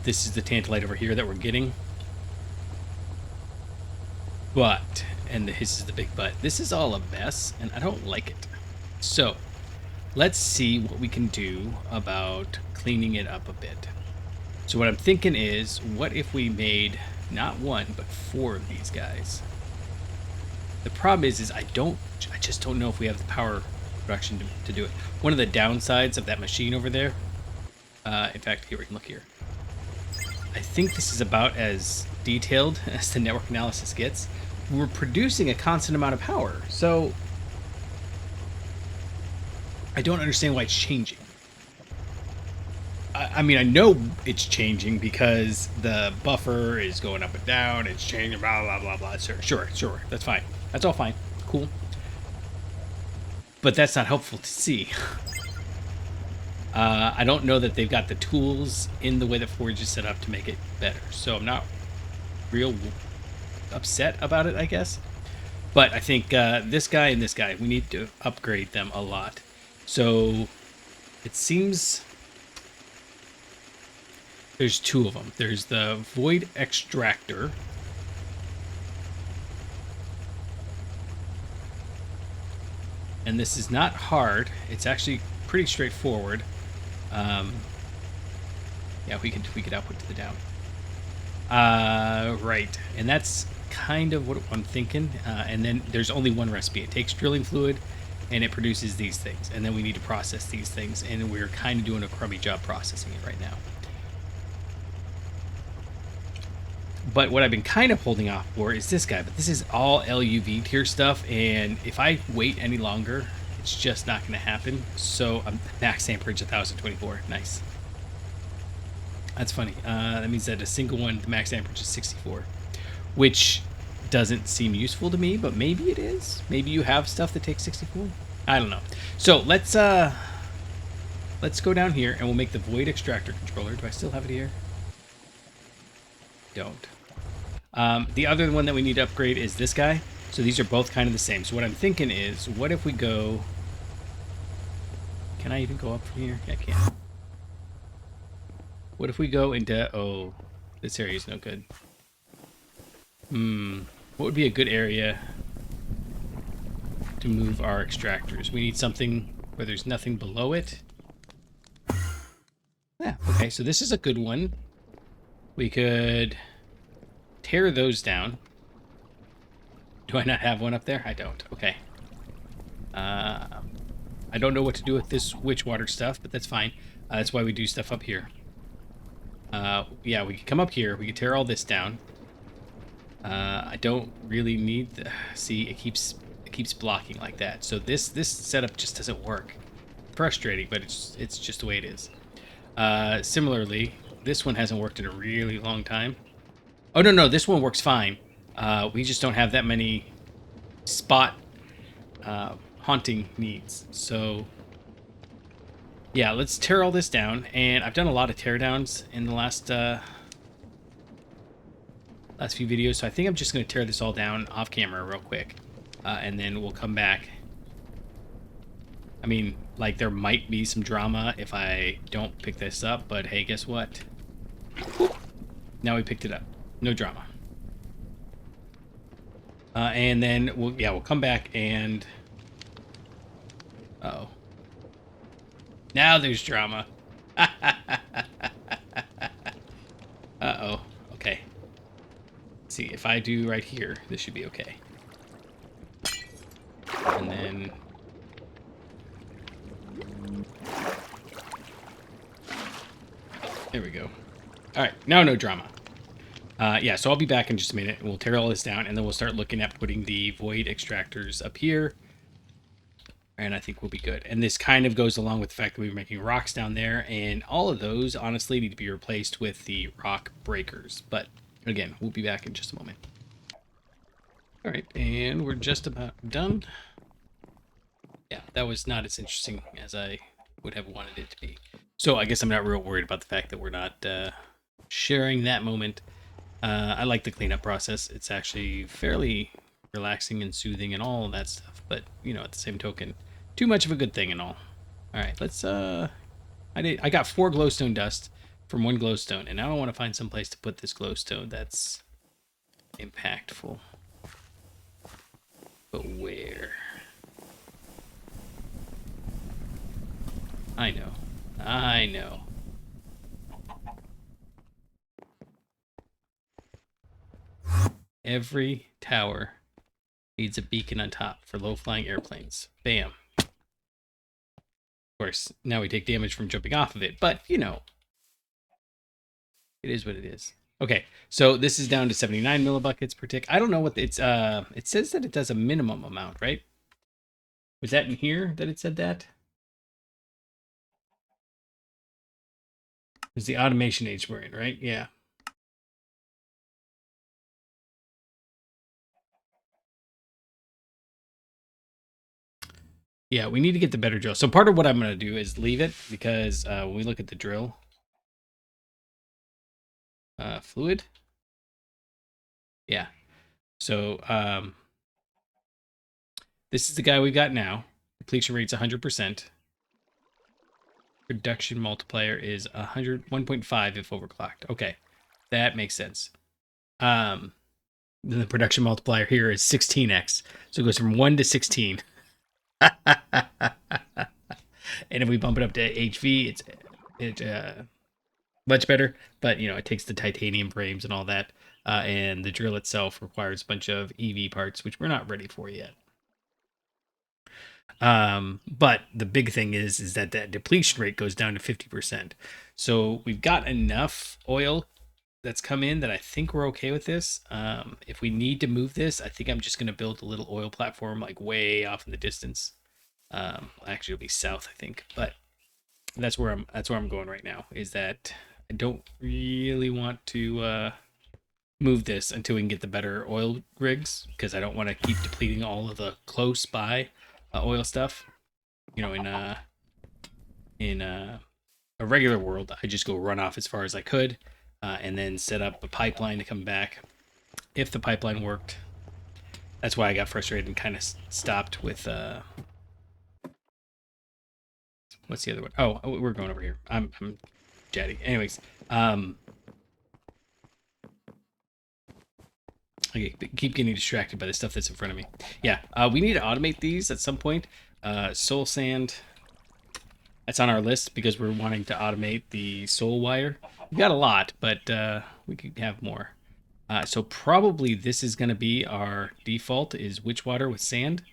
This is the tantalite over here that we're getting. But, and this is the big but, this is all a mess, and I don't like it. So, let's see what we can do about cleaning it up a bit. So what I'm thinking is, what if we made not one, but 4 of these guys? The problem is I just don't know if we have the power production to do it. One of the downsides of that machine over there, in fact, here we can look here. I think this is about as detailed as the network analysis gets. We're producing a constant amount of power, so I don't understand why it's changing. I mean, I know it's changing because the buffer is going up and down. It's changing, blah, blah, blah, blah. Sure. That's fine. That's all fine. Cool. But that's not helpful to see. I don't know that they've got the tools in the way that Forge is set up to make it better. So I'm not real upset about it, I guess. But I think this guy and this guy, we need to upgrade them a lot. So it seems... There's 2 of them. There's the Void Extractor. And this is not hard. It's actually pretty straightforward. Yeah, we could output to the down. Right. And that's kind of what I'm thinking. And then there's only one recipe. It takes drilling fluid and it produces these things. And then we need to process these things. And we're kind of doing a crummy job processing it right now. But what I've been kind of holding off for is this guy. But this is all LUV tier stuff. And if I wait any longer, it's just not going to happen. So max amperage 1024. Nice. That's funny. That means that a single one, the max amperage is 64. Which doesn't seem useful to me, but maybe it is. Maybe you have stuff that takes 64. I don't know. So let's go down here and we'll make the Void Extractor controller. Do I still have it here? Don't. The other one that we need to upgrade is this guy. So these are both kind of the same. So what I'm thinking is, what if we go... Can I even go up from here? Yeah, I can. What if we go into... Oh, this area is no good. What would be a good area to move our extractors? We need something where there's nothing below it. Yeah, okay, so this is a good one. We could tear those down. Do I not have one up there? I don't. Okay. I don't know what to do with this witch water stuff, but that's fine. That's why we do stuff up here. Yeah, we can come up here. We can tear all this down. I don't really need the... See, it keeps blocking like that. So this setup just doesn't work. Frustrating, but it's just the way it is. Similarly, this one hasn't worked in a really long time. Oh, no, this one works fine. We just don't have that many spot haunting needs. So, yeah, let's tear all this down. And I've done a lot of teardowns in the last few videos, so I think I'm just going to tear this all down off camera real quick. And then we'll come back. I mean, like, there might be some drama if I don't pick this up, but hey, guess what? Now we picked it up. No drama. And then we'll come back and... Uh-oh. Now there's drama. Uh-oh. Okay. Let's see, if I do right here, this should be okay. And then... There we go. All right, now no drama. Yeah, so I'll be back in just a minute, and we'll tear all this down, and then we'll start looking at putting the void extractors up here. And I think we'll be good. And this kind of goes along with the fact that we were making rocks down there, and all of those, honestly, need to be replaced with the rock breakers. But, again, we'll be back in just a moment. All right, and we're just about done. Yeah, that was not as interesting as I would have wanted it to be. So I guess I'm not real worried about the fact that we're not sharing that moment. I like the cleanup process. It's actually fairly relaxing and soothing and all of that stuff. But, you know, at the same token, too much of a good thing and all. All right, let's... I got 4 glowstone dust from 1 glowstone. And now I want to find some place to put this glowstone that's impactful. But where? I know. I know. Every tower needs a beacon on top for low-flying airplanes. Bam. Of course, now we take damage from jumping off of it, but, you know, it is what it is. Okay, so this is down to 79 millibuckets per tick. I don't know what it's, it says that it does a minimum amount, right? Was that in here that it said that? It's the automation age we're in, right? Yeah. Yeah, we need to get the better drill. So part of what I'm going to do is leave it because when we look at the drill, fluid. Yeah. So this is the guy we've got now. Depletion rate's 100%. Production multiplier is 1.5 if overclocked. Okay, that makes sense. Then the production multiplier here is 16x. So it goes from 1 to 16. And if we bump it up to HV, it's much better. But, you know, it takes the titanium frames and all that. And the drill itself requires a bunch of EV parts, which we're not ready for yet. But the big thing is that that depletion rate goes down to 50%. So we've got enough oil that's come in that I think we're okay with this. If we need to move this, I think I'm just going to build a little oil platform like way off in the distance. Actually, it'll be south, I think, but that's where I'm going right now. Is that I don't really want to move this until we can get the better oil rigs, because I don't want to keep depleting all of the close by oil stuff. You know, in a regular world, I just go run off as far as I could, and then set up a pipeline to come back if the pipeline worked. That's why I got frustrated and kind of stopped with what's the other one? Oh, we're going over here. I'm chatty. Anyways, I keep getting distracted by the stuff that's in front of me. Yeah, we need to automate these at some point. Soul sand. That's on our list because we're wanting to automate the soul wire. We've got a lot, but we could have more. So probably this is going to be our default is witch water with sand.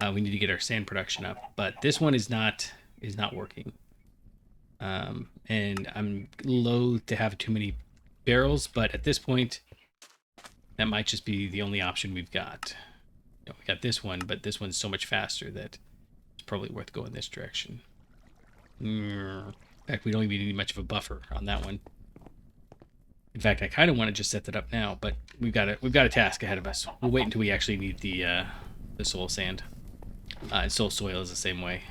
We need to get our sand production up, but this one is not working. And I'm loath to have too many barrels, but at this point, that might just be the only option we've got. You know, we got this one, but this one's so much faster that it's probably worth going this direction. In fact, we don't even need much of a buffer on that one. In fact, I kind of want to just set that up now, but we've got a task ahead of us. We'll wait until we actually need the soul sand. And soul soil is the same way.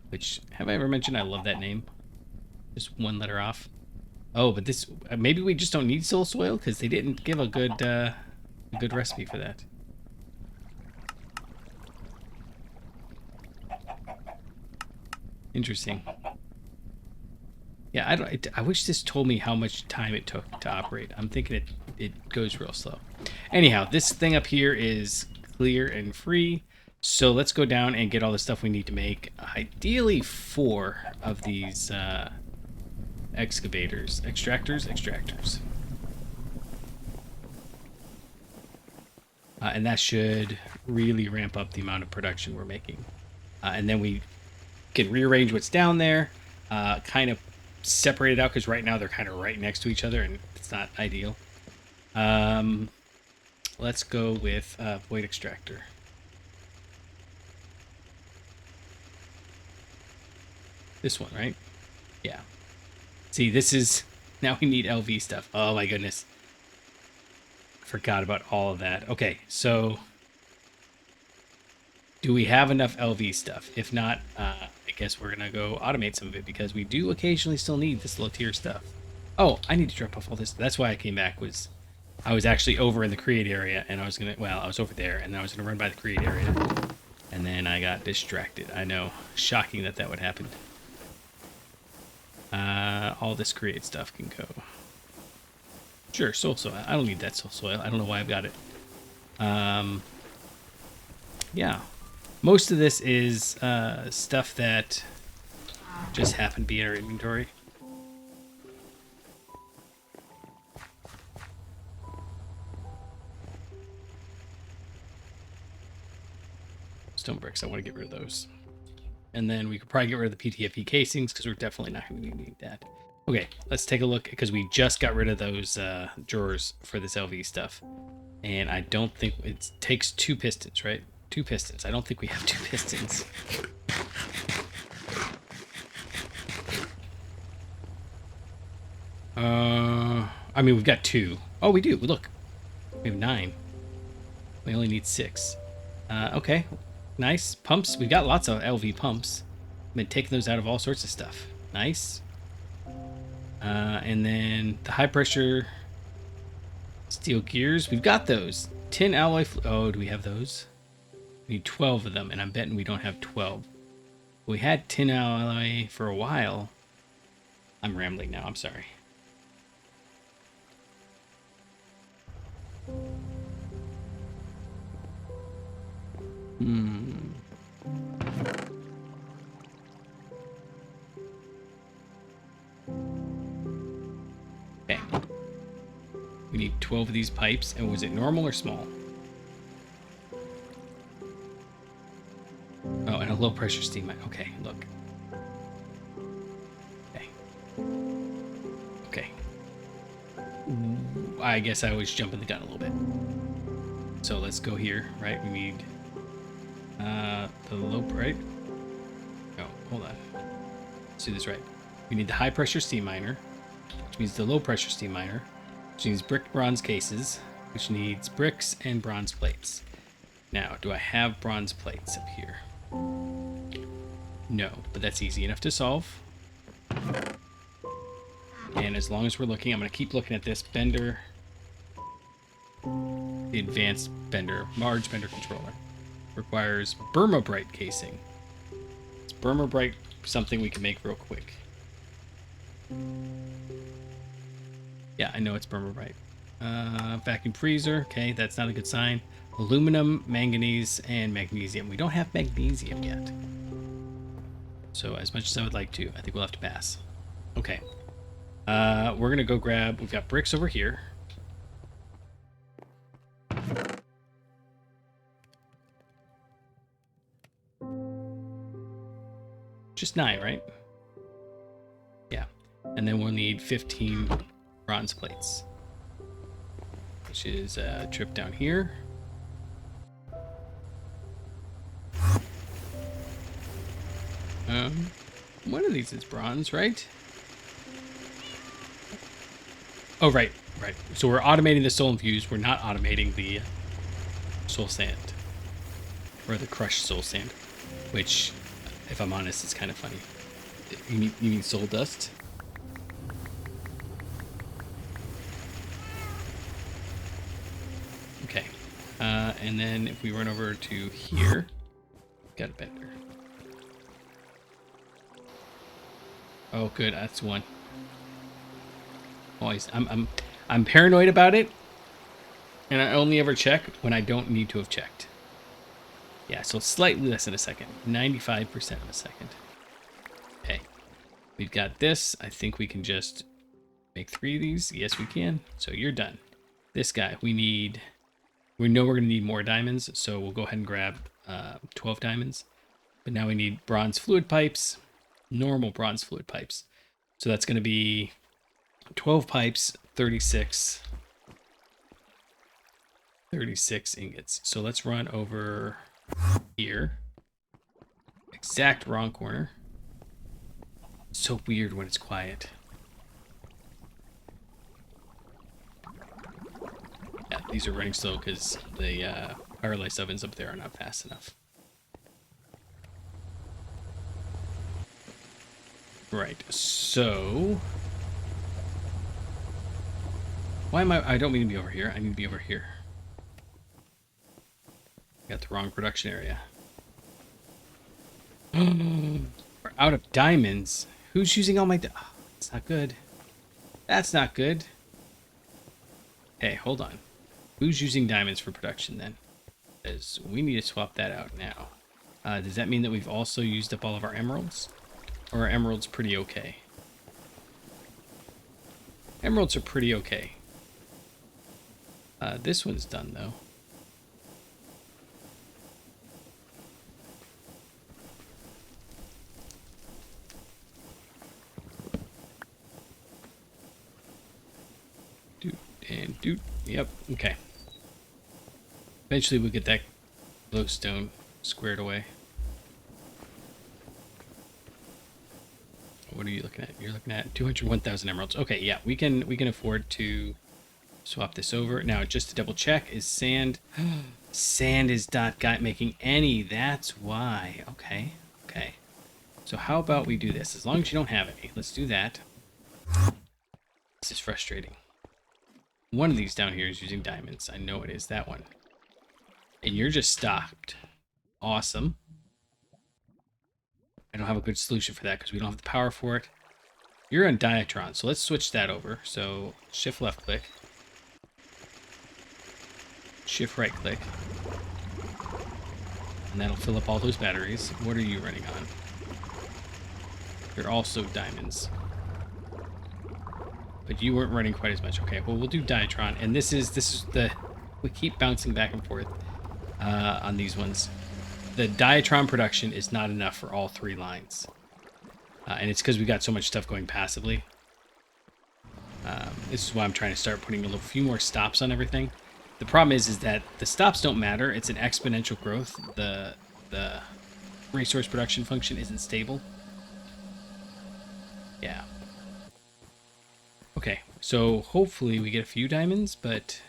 Which, have I ever mentioned I love that name? Just one letter off. Oh, but this maybe we just don't need soul soil because they didn't give a good recipe for that. Interesting. Yeah, I wish this told me how much time it took to operate. I'm thinking it goes real slow. Anyhow, this thing up here is clear and free. So let's go down and get all the stuff we need to make. Ideally 4 of these extractors. And that should really ramp up the amount of production we're making. And then we can rearrange what's down there, kind of separate it out, because right now they're kind of right next to each other and it's not ideal. Let's go with void extractor. This one, right? Yeah. See, this is... Now we need LV stuff. Oh my goodness. Forgot about all of that. Okay, so... Do we have enough LV stuff? If not, I guess we're going to go automate some of it, because we do occasionally still need this low tier stuff. Oh, I need to drop off all this. That's why I came back, was... I was actually over in the create area, and I was going to... Well, I was over there, and I was going to run by the create area. And then I got distracted. I know. Shocking that would happen. All this create stuff can go. Sure, soul soil. I don't need that soul soil. I don't know why I've got it. Yeah. Most of this is stuff that just happened to be in our inventory. Stone bricks, I want to get rid of those. And then we could probably get rid of the PTFE casings because we're definitely not going to need that. Okay, let's take a look, because we just got rid of those drawers for this LV stuff. And I don't think it takes 2 pistons, right? 2 pistons. I don't think we have 2 pistons. I mean, we've got 2. Oh, we do. Look. We have 9. We only need 6. Okay. Nice. Pumps. We've got lots of LV pumps. I've been taking those out of all sorts of stuff. Nice. And then the high pressure steel gears. We've got those. Tin alloy. Oh, do we have those? We need 12 of them, and I'm betting we don't have 12. We had tin alloy for a while. I'm rambling now. I'm sorry. Okay. We need 12 of these pipes, and was it normal or small? Oh, and a low pressure steam. Okay, look. Okay. Okay. I guess I was jumping the gun a little bit. So let's go here, right? We need the low, right? No, hold on. Let's do this right. We need the high pressure steam miner, which means the low pressure steam miner, which needs brick bronze cases, which needs bricks and bronze plates. Now, do I have bronze plates up here? No, but that's easy enough to solve. And as long as we're looking, I'm going to keep looking at this bender, the advanced bender, large bender controller. Requires Burma-Bright casing. Is Burma-Bright something we can make real quick? Yeah, I know it's Burma-Bright. Vacuum freezer. Okay, that's not a good sign. Aluminum, manganese, and magnesium. We don't have magnesium yet. So as much as I would like to, I think we'll have to pass. Okay. We're gonna go grab, we've got bricks over here. Just 9, right? Yeah. And then we'll need 15 bronze plates, which is a trip down here. One of these is bronze, right? Oh, right. So we're automating the soul infused. We're not automating the soul sand. Or the crushed soul sand. Which, if I'm honest, is kind of funny. You mean soul dust? Okay. And then if we run over to here, got a bender. Oh, good. That's one. Always, I'm paranoid about it, and I only ever check when I don't need to have checked. Yeah, so slightly less than a second, 95% of a second. Okay, we've got this. I think we can just make 3 of these. Yes, we can. So you're done. This guy, we know we're gonna need more diamonds, so we'll go ahead and grab 12 diamonds. But now we need bronze fluid pipes, normal bronze fluid pipes. So that's gonna be 12 pipes, 36 ingots. So let's run over here. Exact wrong corner. So weird when it's quiet. Yeah, these are running slow because the fireless ovens up there are not fast enough. Right, so why am I don't mean to be over here. I need to be over here. Got the wrong production area. We're out of diamonds. Who's using all my oh, that's not good. That's not good. Hey, hold on. Who's using diamonds for production then? Because we need to swap that out now. Does that mean that we've also used up all of our emeralds? Or are emeralds pretty okay? Emeralds are pretty okay. This one's done, though. Doot and doot. Yep, okay. Eventually we'll get that glowstone squared away. What are you looking at? You're looking at 201,000 emeralds. Okay, yeah, we can afford to swap this over. Now, just to double check, is sand... Sand is not making any. That's why. Okay. So how about we do this? As long as you don't have any. Let's do that. This is frustrating. One of these down here is using diamonds. I know it is. That one. And you're just stopped. Awesome. I don't have a good solution for that because we don't have the power for it. You're on Diatron, so let's switch that over. So shift left click. Shift right click. And that'll fill up all those batteries. What are you running on? You're also diamonds. But you weren't running quite as much. Okay, well we'll do Diatron. And this is the... We keep bouncing back and forth on these ones. The Diatron production is not enough for all 3 lines. And it's because we got so much stuff going passively. This is why I'm trying to start putting a few more stops on everything. The problem is that the stops don't matter. It's an exponential growth. The resource production function isn't stable. Yeah. Okay, so hopefully we get a few diamonds, but...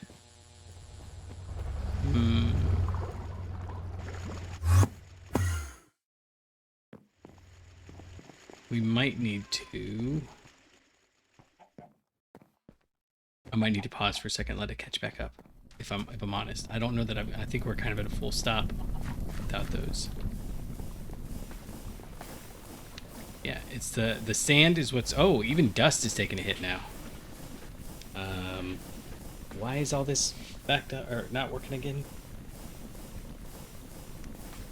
we might need to... I might need to pause for a second, let it catch back up. If I'm honest, I don't know that I think we're kind of at a full stop without those. Yeah, it's the sand is what's... Oh, even dust is taking a hit now. Why is all this backed up or not working again?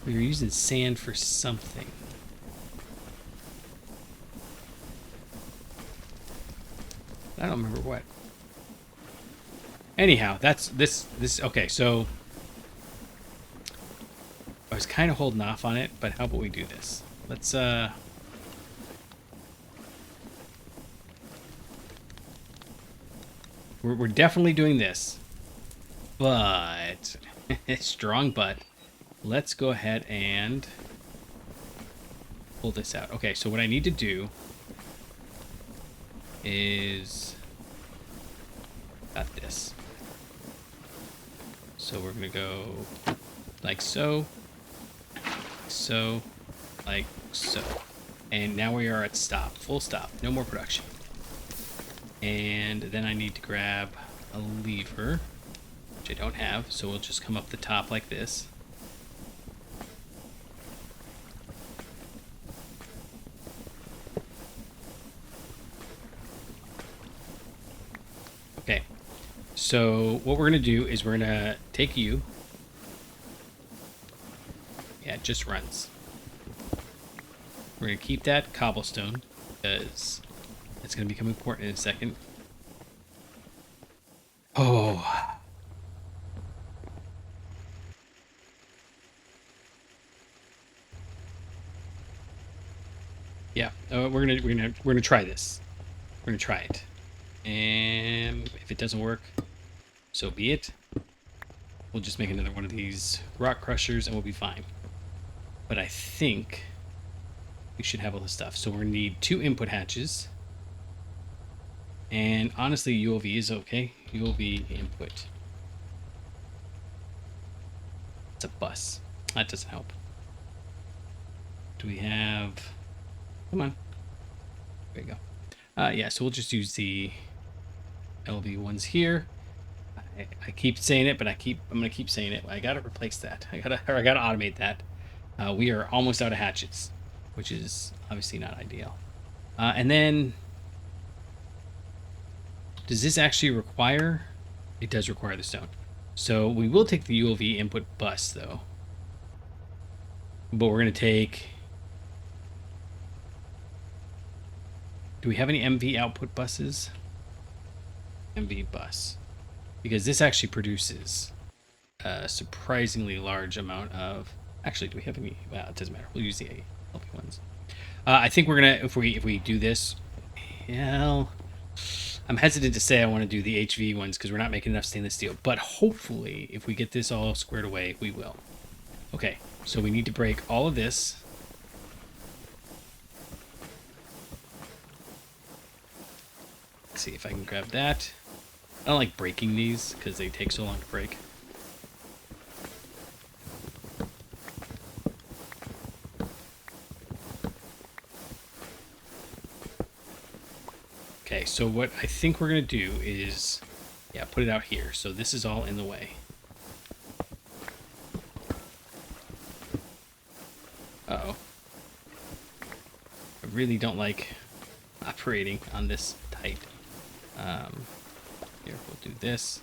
We were using sand for something. I don't remember what. Anyhow, that's this. Okay, so I was kind of holding off on it, but how about we do this? Let's we're definitely doing this, but strong butt. Let's go ahead and pull this out. Okay, so what I need to do is got this. So we're gonna go like so, like so. And now we are at stop, full stop, no more production. And then I need to grab a lever, which I don't have, so we'll just come up the top like this. Okay, so what we're gonna do is we're gonna take you. Yeah, it just runs. We're gonna keep that cobblestone because it's gonna become important in a second. Oh. Yeah, we're gonna try this. We're gonna try it, and if it doesn't work, so be it. We'll just make another one of these rock crushers, and we'll be fine. But I think we should have all this stuff. So we're gonna need 2 input hatches, and honestly, ULV is okay. ULV input. It's a bus. That doesn't help. Do we have? Come on. There you go. Yeah, so we'll just use the LV ones here. I keep saying it, but I'm gonna keep saying it. I gotta replace that. I gotta automate that. We are almost out of hatches, which is obviously not ideal. And then, does this actually require? It does require the stone. So we will take the ULV input bus though, but we're gonna take. Do we have any MV output buses? MV bus. Because this actually produces a surprisingly large amount of... Actually, do we have any... Well, it doesn't matter. We'll use the LP ones. I think we're going to... If we do this... Well... I'm hesitant to say I want to do the HV ones because we're not making enough stainless steel. But hopefully, if we get this all squared away, we will. Okay, so we need to break all of this. Let's see if I can grab that. I don't like breaking these because they take so long to break. Okay, so what I think we're going to do is, yeah, put it out here. So this is all in the way. Uh-oh. I really don't like operating on this tight. Here, we'll do this.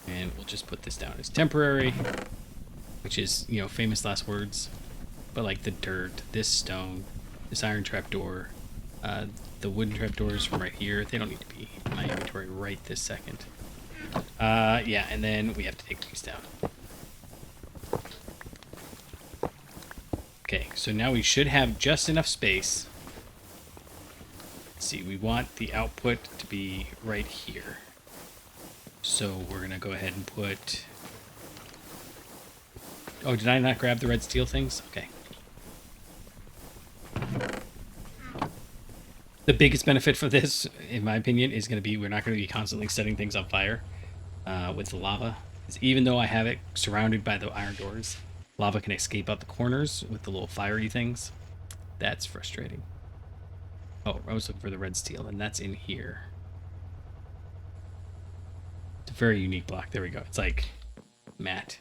And we'll just put this down as temporary, which is, you know, famous last words. But like the dirt, this stone, this iron trapdoor, the wooden trapdoors from right here, they don't need to be in my inventory right this second. Yeah, and then we have to take these down. Okay, so now we should have just enough space. Let's see, we want the output to be right here. So we're going to go ahead and put... Oh, did I not grab the red steel things? Okay. The biggest benefit for this, in my opinion, is going to be we're not going to be constantly setting things on fire with the lava. Even though I have it surrounded by the iron doors, lava can escape out the corners with the little fiery things. That's frustrating. Oh, I was looking for the red steel, and that's in here. It's a very unique block. There we go. It's like matte.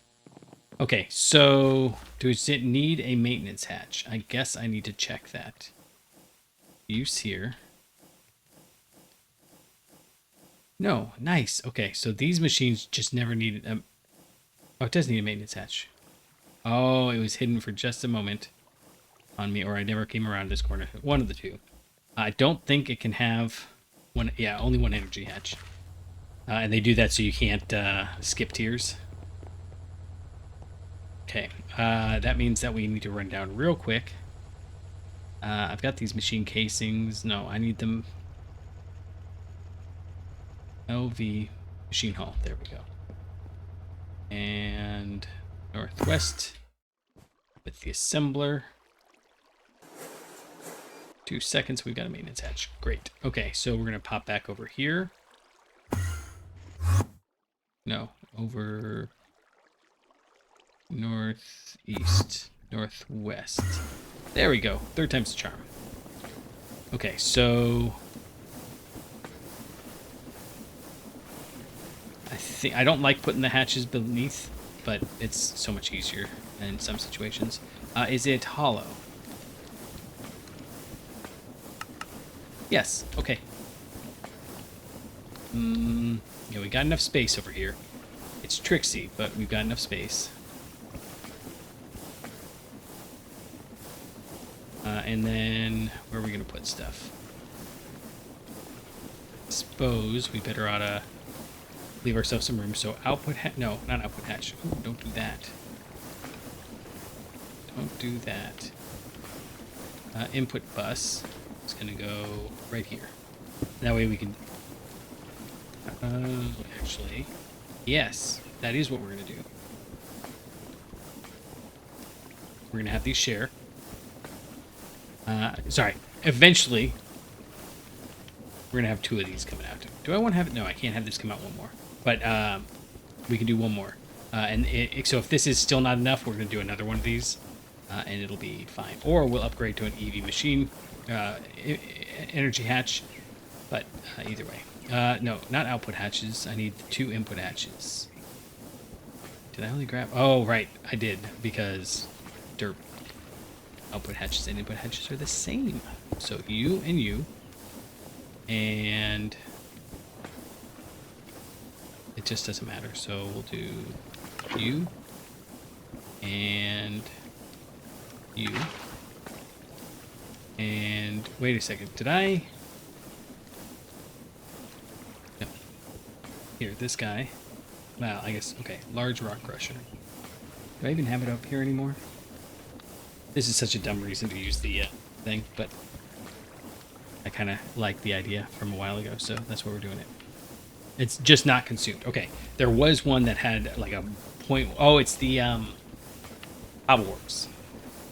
Okay, so does it need a maintenance hatch? I guess I need to check that. Use here. No, nice. Okay, so these machines just never needed a... Oh, it does need a maintenance hatch. Oh, it was hidden for just a moment on me, or I never came around this corner. One of the two. I don't think it can have... Yeah, only one energy hatch. And they do that so you can't skip tiers. Okay, that means that we need to run down real quick. I've got these machine casings. No, I need them. LV machine hall. There we go. And northwest with the assembler. 2 seconds. We've got a maintenance hatch. Great. Okay, so we're going to pop back over here. No, over northeast, northwest. There we go. 3rd time's the charm. Okay, so I don't like putting the hatches beneath, but it's so much easier in some situations. Is it hollow? Yes. Okay. Yeah, we got enough space over here. It's tricksy, but we've got enough space. And then where are we going to put stuff? I suppose we better ought to leave ourselves some room. So output hatch. No, not output hatch. Ooh, don't do that. Don't do that. Input bus is going to go right here. That way we can... actually, yes, that is what we're going to do. We're going to have these share. Sorry, eventually, we're going to have 2 of these coming out. Do I want to have it? No, I can't have this come out one more. But we can do one more. So if this is still not enough, we're going to do another one of these, and it'll be fine. Or we'll upgrade to an EV machine energy hatch. But either way. No, not output hatches. I need 2 input hatches. Did I only grab... Oh, right. I did, because derp. Output hatches and input hatches are the same. So you and you. And it just doesn't matter. So we'll do you and you. And wait a second. Did I... No. Here, this guy. Well, I guess, okay. Large rock crusher. Do I even have it up here anymore? This is such a dumb reason to use the thing, but I kind of like the idea from a while ago, so that's why we're doing it. It's just not consumed. Okay, there was one that had like a point... Oh, it's the Hobbleworks.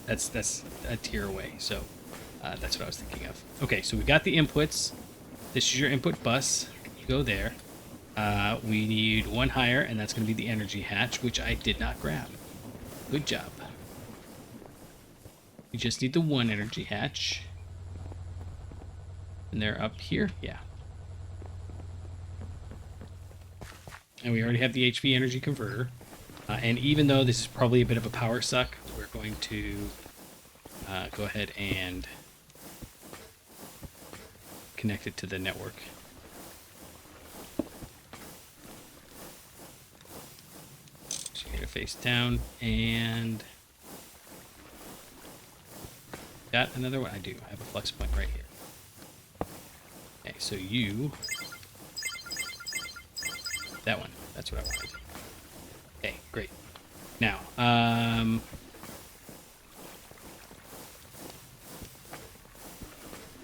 That's a tier away, so that's what I was thinking of. Okay, so we got the inputs. This is your input bus. You go there. We need 1 higher, and that's going to be the energy hatch, which I did not grab. Good job. You just need the 1 energy hatch. And they're up here? Yeah. And we already have the HV energy converter. And even though this is probably a bit of a power suck, we're going to go ahead and connect it to the network. So you're going to face down and... Got another one? I do. I have a flex point right here. Okay, so you... That one. That's what I wanted. Okay, great. Now,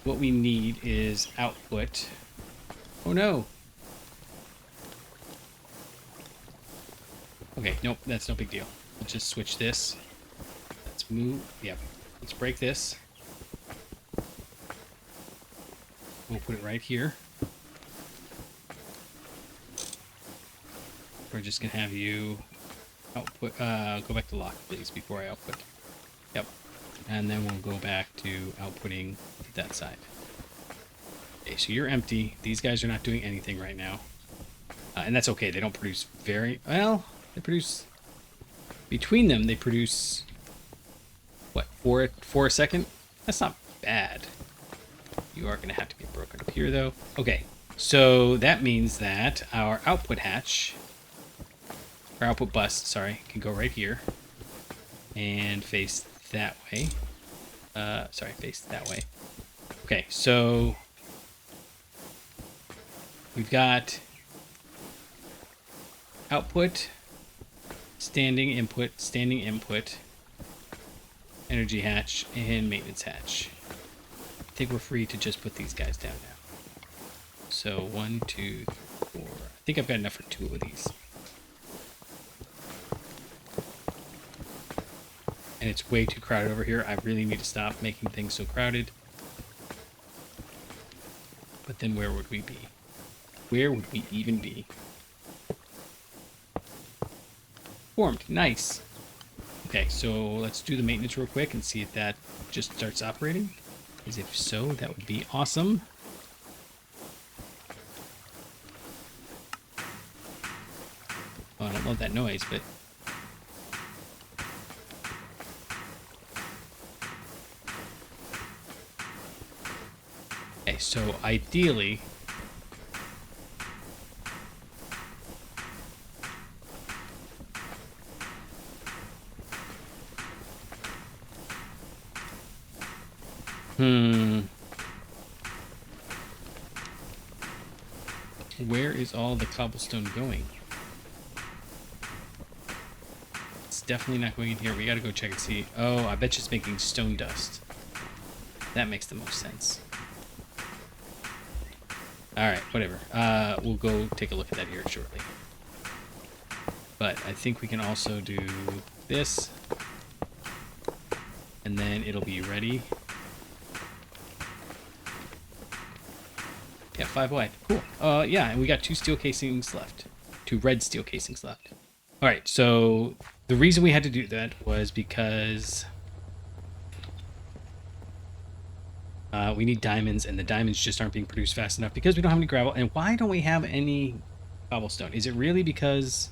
what we need is output. Oh no! Okay, nope, that's no big deal. Let's just switch this. Let's move. Yep. Let's break this. We'll put it right here. We're just going to have you output, go back to lock, please, before I output. Yep. And then we'll go back to outputting that side. Okay, so you're empty. These guys are not doing anything right now. And that's okay. They don't produce very... Well, they produce... Between them, they produce... What, 4 a second? That's not bad. You are going to have to get broken up here, though. Okay, so that means that our output hatch, or output bus, sorry, can go right here and face that way. Sorry, face that way. Okay, so we've got output, standing input, energy hatch, and maintenance hatch. I think we're free to just put these guys down now. So 1, 2, 4. I think I've got enough for 2 of these. And it's way too crowded over here. I really need to stop making things so crowded. But then where would we be? Where would we even be? Formed. Nice. Okay, so let's do the maintenance real quick and see if that just starts operating. Because if so, that would be awesome. Oh, I don't love that noise, but... Okay, so ideally... Where is all the cobblestone going? It's definitely not going in here. We gotta go check and see. Oh, I bet you it's making stone dust. That makes the most sense. Alright, whatever. We'll go take a look at that here shortly. But I think we can also do this. And then it'll be ready. Yeah, 5 wide. Cool. Yeah, and we got 2 steel casings left. 2 red steel casings left. All right, so the reason we had to do that was because we need diamonds, and the diamonds just aren't being produced fast enough because we don't have any gravel. And why don't we have any cobblestone? Is it really because...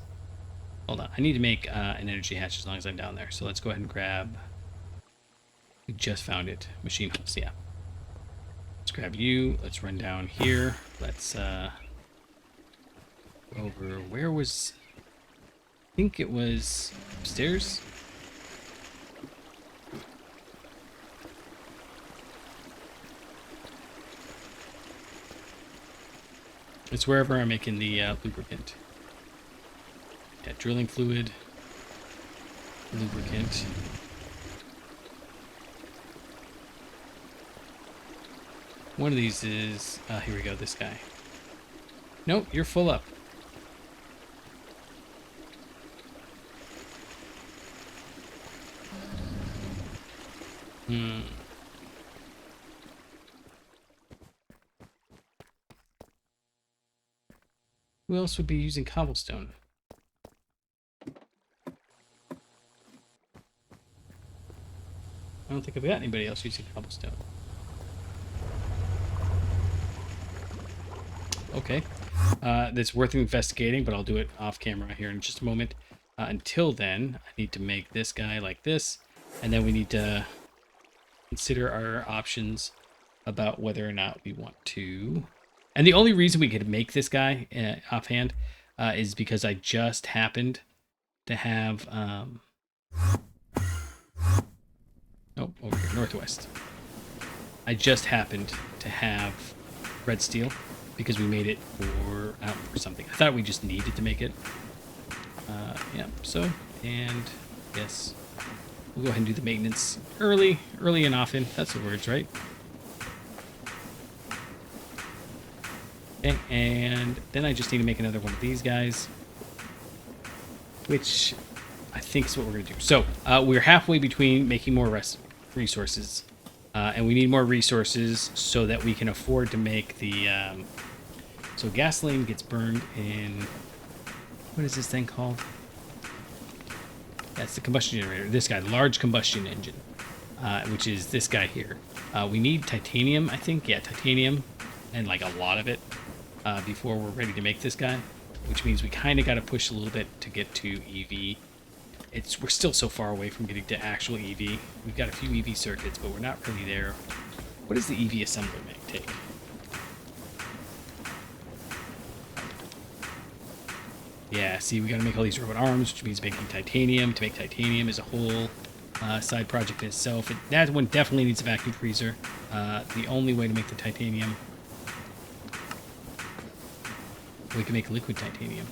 Hold on. I need to make an energy hatch as long as I'm down there. So let's go ahead and grab... We just found it. Machine hooks, yeah. Let's grab you. Let's run down here. Let's over... Where was... I think it was upstairs. It's wherever I'm making the lubricant. Yeah, drilling fluid, lubricant. One of these is... here we go, this guy. Nope, you're full up. Who else would be using cobblestone? I don't think I've got anybody else using cobblestone. Okay. That's worth investigating, but I'll do it off camera here in just a moment. Until then, I need to make this guy like this, and then we need to consider our options about whether or not we want to... And the only reason we could make this guy offhand is because I just happened to have... Oh, over here, northwest. I just happened to have red steel because we made it for something. I thought we just needed to make it. Yeah, so, and yes, we'll go ahead and do the maintenance early and often. That's the words, right? Okay, and then I just need to make another one of these guys, which I think is what we're going to do. So, we're halfway between making more resources, and we need more resources so that we can afford to make the... so gasoline gets burned in... What is this thing called? That's the combustion generator. This guy, large combustion engine, which is this guy here. We need titanium, I think. Yeah, titanium, and like a lot of it before we're ready to make this guy, which means we kind of got to push a little bit to get to EV. We're still so far away from getting to actual EV. We've got a few EV circuits, but we're not really there. What does the EV assembly take? Yeah, see, we got to make all these robot arms, which means making titanium. To make titanium is a whole side project in itself. That one definitely needs a vacuum freezer. The only way to make the titanium We can make liquid titanium.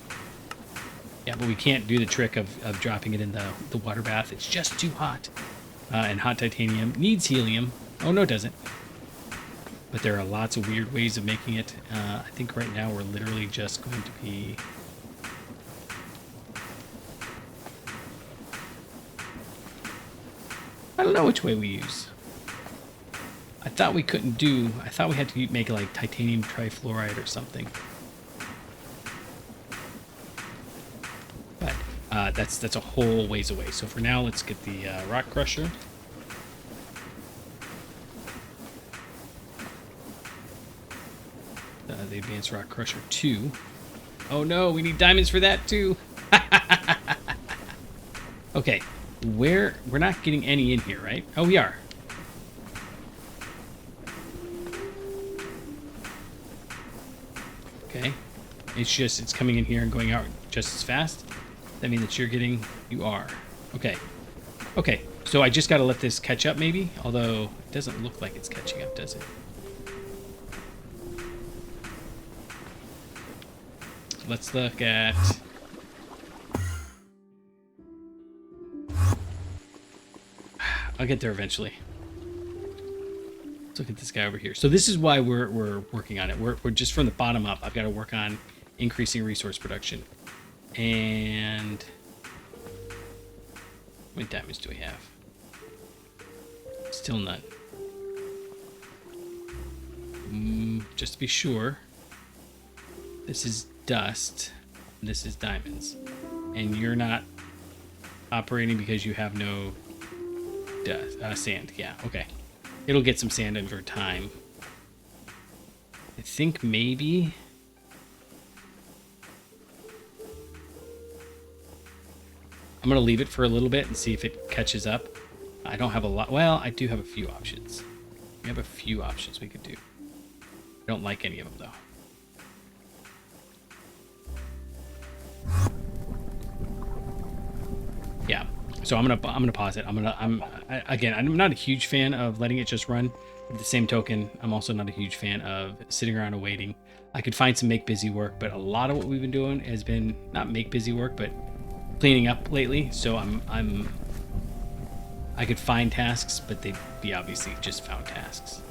Yeah, but we can't do the trick of dropping it in the water bath. It's just too hot. And hot titanium needs helium. Oh, no, it doesn't. But there are lots of weird ways of making it. I think right now we're literally just going to be... I don't know which way we use. I thought we couldn't do... I thought we had to make like titanium trifluoride or something. But that's a whole ways away. So for now, let's get the rock crusher. The advanced rock crusher 2. Oh no, we need diamonds for that too. Okay, we're not getting any in here, right? Oh, we are. Okay, it's coming in here and going out just as fast. That means that you are. Okay. Okay, so I just got to let this catch up maybe, although it doesn't look like it's catching up, does it? Let's look at... I'll get there eventually. Let's look at this guy over here. So this is why we're working on it. We're just from the bottom up. I've got to work on increasing resource production. And... how many diamonds do we have? Still none. Just to be sure, this is dust, this is diamonds, and you're not operating because you have no dust, sand. Yeah, okay. It'll get some sand over time. I think maybe I'm gonna leave it for a little bit and see if it catches up. I don't have a lot. Well, I do have a few options. We have a few options we could do. I don't like any of them though. Yeah, so I'm gonna pause it. I'm not a huge fan of letting it just run. At the same token, I'm also not a huge fan of sitting around and waiting. I could find some make busy work, but a lot of what we've been doing has been not make busy work, but cleaning up lately. So I could find tasks, but they'd be obviously just found tasks.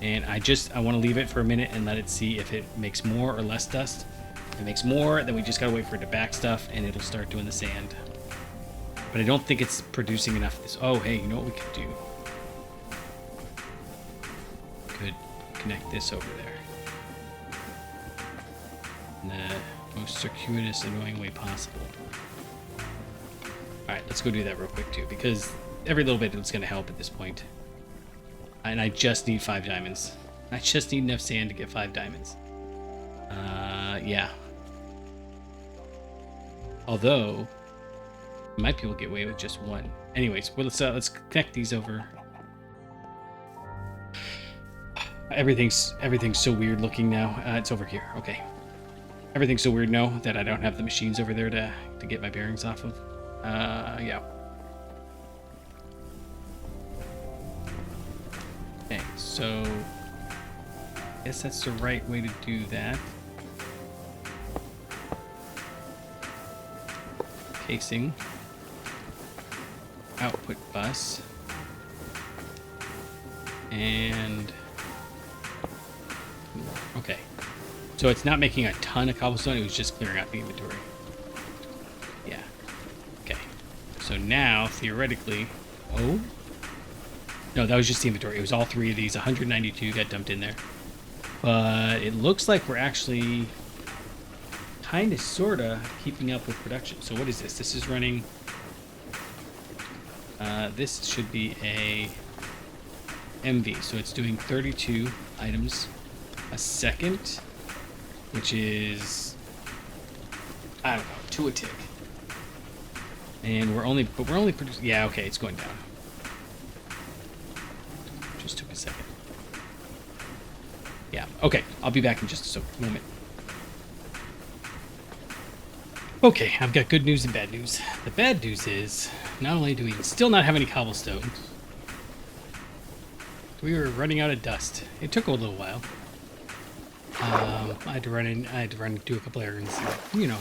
And I want to leave it for a minute and let it see if it makes more or less dust. If it makes more, then we just gotta wait for it to back stuff and it'll start doing the sand. But I don't think it's producing enough of this. Oh, hey, you know what we could do? Could connect this over there. In the most circuitous, annoying way possible. Alright, let's go do that real quick too, because every little bit is gonna help at this point. And I just need 5 diamonds. I just need enough sand to get 5 diamonds. Yeah. Although, I might be able to get away with just 1. Anyways, well, let's connect these over. Everything's so weird looking now. It's over here. Okay. Everything's so weird now that I don't have the machines over there to get my bearings off of. Yeah. Okay, so I guess that's the right way to do that. Casing. Output bus. And okay. So it's not making a ton of cobblestone, it was just clearing out the inventory. Yeah. Okay. So now, theoretically... Oh? No, that was just the inventory. It was all 3 of these. 192 got dumped in there. But it looks like we're actually kind of, sort of, keeping up with production. So what is this? This is running... this should be a MV. So it's doing 32 items a second, which is, I don't know, 2 a tick. And we're only producing, yeah, okay, it's going down. Just took a second. Yeah, okay, I'll be back in just a moment. Okay, I've got good news and bad news. The bad news is, not only do we still not have any cobblestone, we were running out of dust. It took a little while. I had to run and do a couple errands, you know.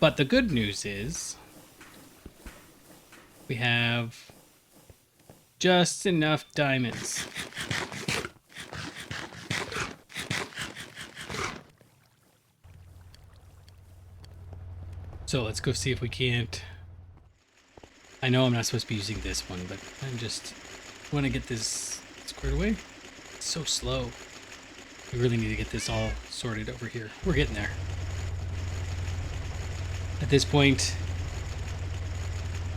But the good news is we have just enough diamonds. So let's go see if we can't. I know I'm not supposed to be using this one, but I'm just want to get this squared away. It's so slow. We really need to get this all sorted over here. We're getting there. At this point,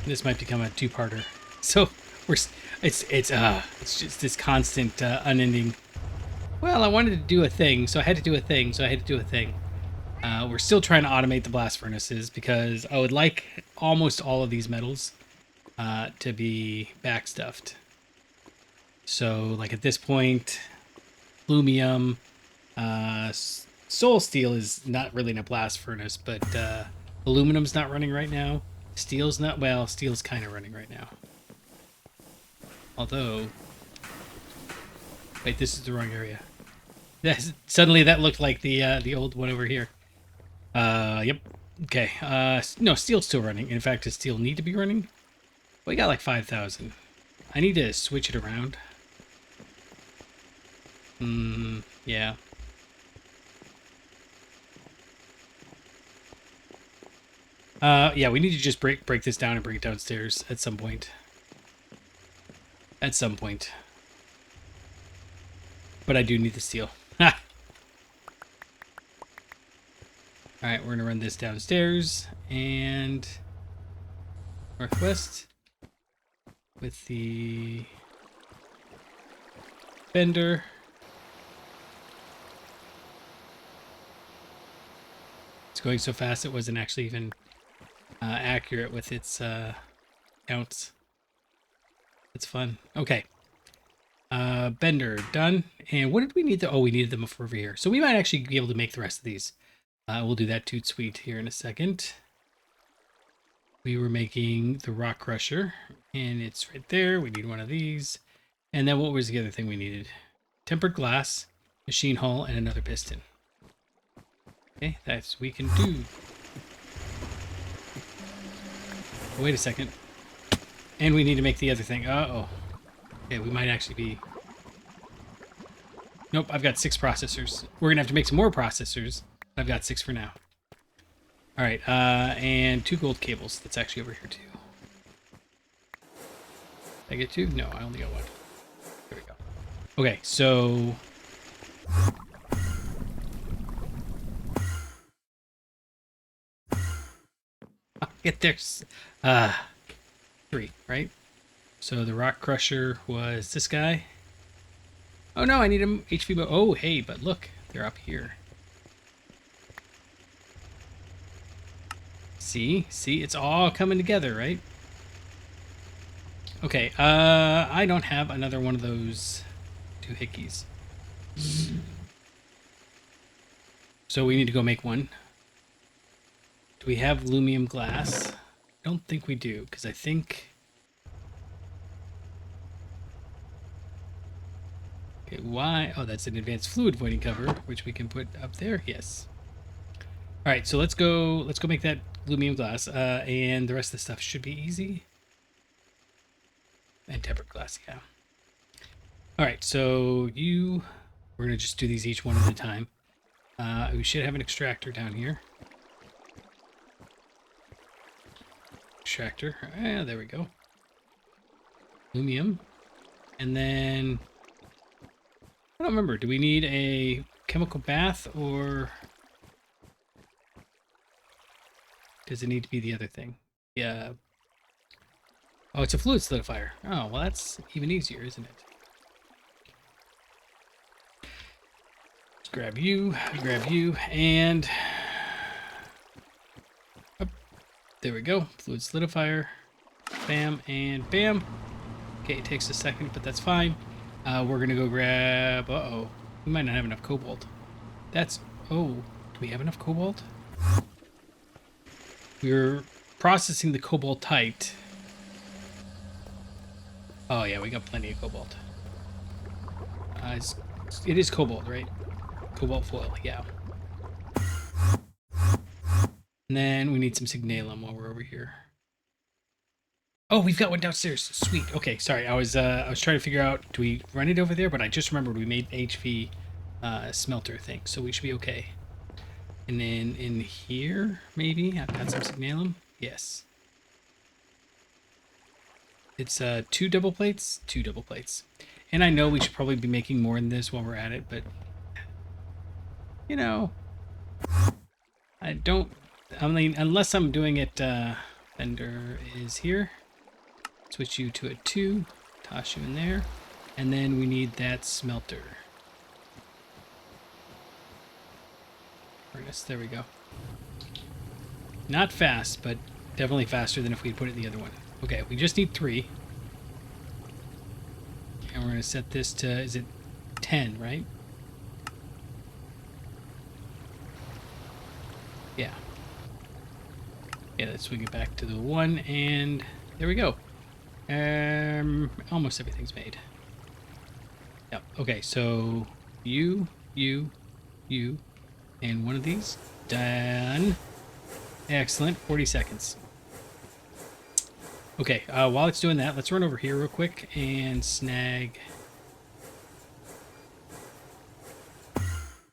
this might become a two-parter. So it's just this constant unending. Well, I wanted to do a thing, so I had to do a thing, so I had to do a thing. We're still trying to automate the blast furnaces because I would like almost all of these metals to be backstuffed. So, like at this point, aluminum, soul steel is not really in a blast furnace, but aluminum's not running right now. Steel's not, well, steel's kind of running right now. Although, wait, this is the wrong area. Suddenly that looked like the old one over here. Yep. Okay. No, steel's still running. In fact, does steel need to be running? We got like 5,000. I need to switch it around. Yeah. Yeah, we need to just break this down and bring it downstairs at some point. At some point. But I do need the steel. Ha! Alright, we're going to run this downstairs and northwest with the bender. It's going so fast it wasn't actually even accurate with its counts. It's fun. Okay. Bender done. And what did we need? Oh, we needed them over here. So we might actually be able to make the rest of these. We'll do that toot sweet here in a second. We were making the rock crusher, and it's right there. We need one of these. And then what was the other thing we needed? Tempered glass, machine hull, and another piston. Okay, that's we can do. Oh, wait a second. And we need to make the other thing. Uh-oh. Okay, we might actually be... Nope, I've got 6 processors. We're going to have to make some more processors. I've got 6 for now. All right, and 2 gold cables. That's actually over here, too. Did I get 2? No, I only got 1. There we go. Okay, so... I'll get there. 3, right? So the rock crusher was this guy. Oh, no, I need him HP. Oh, hey, but look, they're up here. See, it's all coming together, right? Okay, I don't have another one of those doohickeys. So we need to go make one. Do we have aluminum glass? I don't think we do, because I think... Okay, why? Oh, that's an advanced fluid voiding cover, which we can put up there. Yes. All right, so let's go make that aluminum glass, and the rest of the stuff should be easy. And tempered glass, yeah. All right, so we're gonna just do these each one at a time. We should have an extractor down here. Extractor, there we go. Aluminum, and then I don't remember. Do we need a chemical bath or does it need to be the other thing? Yeah. Oh, it's a fluid solidifier. Oh, well, that's even easier, isn't it? Let's grab you, and... Oh, there we go. Fluid solidifier. Bam, and bam. Okay, it takes a second, but that's fine. We're going to go grab... Uh-oh. We might not have enough cobalt. That's... Oh, do we have enough cobalt? We're processing the cobalt-tite. Oh, yeah, we got plenty of cobalt. It is cobalt, right? Cobalt foil, yeah. And then we need some signalum while we're over here. Oh, we've got one downstairs. Sweet. Okay, sorry. I was trying to figure out, do we run it over there? But I just remembered we made HV smelter thing, so we should be okay. And then in here, maybe I've got some signalum. Yes. It's 2 double plates, 2 double plates. And I know we should probably be making more than this while we're at it, but you know, I don't. I mean, unless I'm doing it. Vendor is here. Switch you to a 2. Toss you in there, and then we need that smelter. Furnace. There we go. Not fast, but definitely faster than if we put it in the other one. Okay, we just need 3. And we're going to set this to, is it 10, right? Yeah. Yeah, let's swing it back to the 1, and there we go. Almost everything's made. Yep. Okay, so you, and one of these. Done. Excellent. 40 seconds. Okay, while it's doing that, let's run over here real quick and snag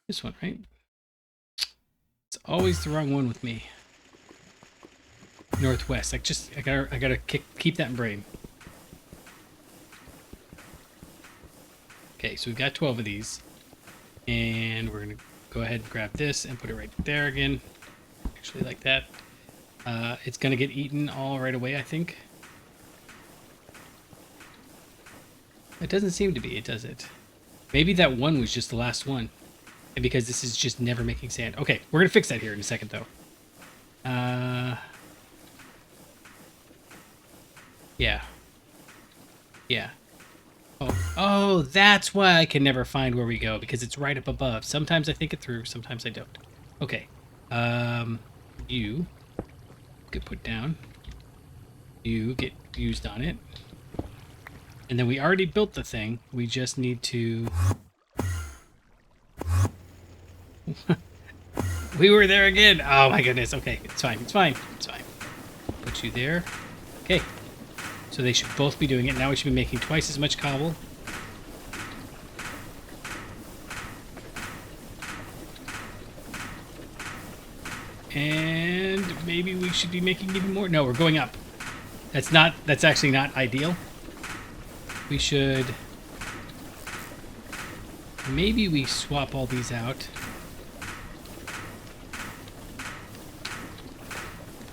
this one, right? It's always the wrong one with me. Northwest. I gotta keep that in brain. Okay, so we've got 12 of these, and we're gonna go ahead and grab this and put it right there again. Actually, like that. It's gonna get eaten all right away, I think. It doesn't seem to be. It does it. Maybe that one was just the last one, and because this is just never making sand. Okay, we're gonna fix that here in a second, though. Yeah. Yeah. Oh, that's why I can never find where we go, because it's right up above. Sometimes I think it through, sometimes I don't. Okay. You get put down. You get used on it. And then we already built the thing. We just need to... We were there again. Oh my goodness. Okay, it's fine. It's fine. It's fine. Put you there. Okay. So they should both be doing it. Now we should be making twice as much cobble. And maybe we should be making even more. No, we're going up. That's actually not ideal. We should... Maybe we swap all these out.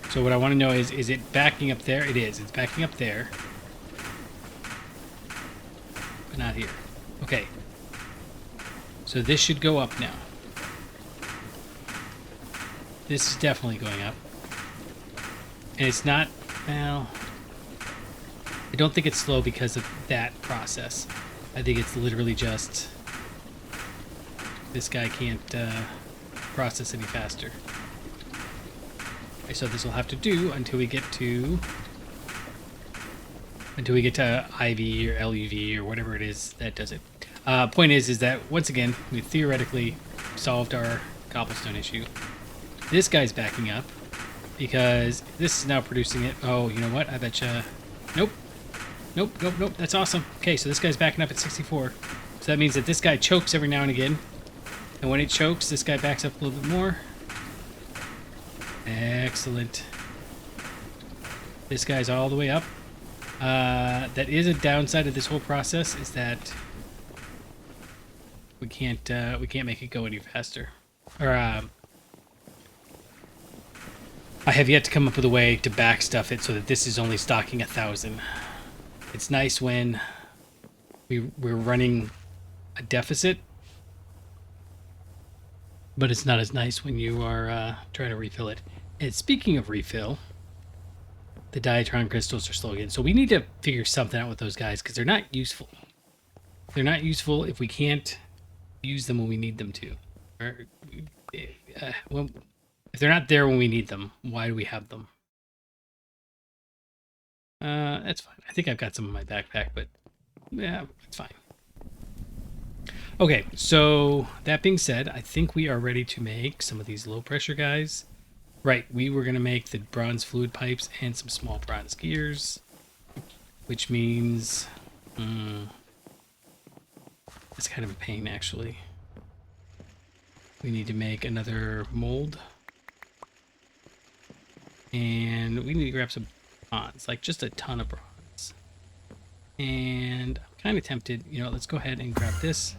So what I want to know is it backing up there? It is. It's backing up there. But not here. Okay. So this should go up now. This is definitely going up. And it's not... Well... I don't think it's slow because of that process. I think it's literally just... This guy can't process any faster. Okay, so this will have to do until we get to... Until we get to IV or LUV or whatever it is that does it. Point is that, once again, we theoretically solved our cobblestone issue. This guy's backing up because this is now producing it. Oh, you know what? I betcha... Nope. Nope, nope, nope. That's awesome. Okay, so this guy's backing up at 64. So that means that this guy chokes every now and again. And when it chokes, this guy backs up a little bit more. Excellent. This guy's all the way up. That is a downside of this whole process, is that we can't make it go any faster. Or I have yet to come up with a way to backstuff it so that this is only stocking 1,000. It's nice when we're running a deficit, but it's not as nice when you are trying to refill it. And speaking of refill, the diatron crystals are slow again. So we need to figure something out with those guys because they're not useful. They're not useful if we can't use them when we need them to. Or, well, if they're not there when we need them, why do we have them? That's fine. I think I've got some in my backpack, but yeah, it's fine. Okay, so that being said, I think we are ready to make some of these low pressure guys. Right, we were going to make the bronze fluid pipes and some small bronze gears, which means it's kind of a pain actually. We need to make another mold, and we need to grab some bronze, like just a ton of bronze. And I'm kind of tempted, you know, let's go ahead and grab this.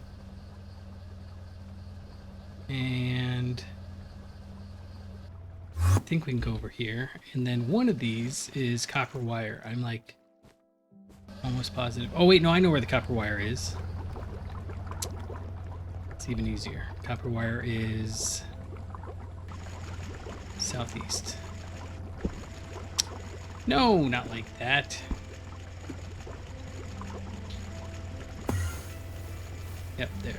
And I think we can go over here. And then one of these is copper wire. I'm like almost positive. Oh wait, no, I know where the copper wire is. It's even easier. Copper wire is southeast. No, not like that. Yep, there.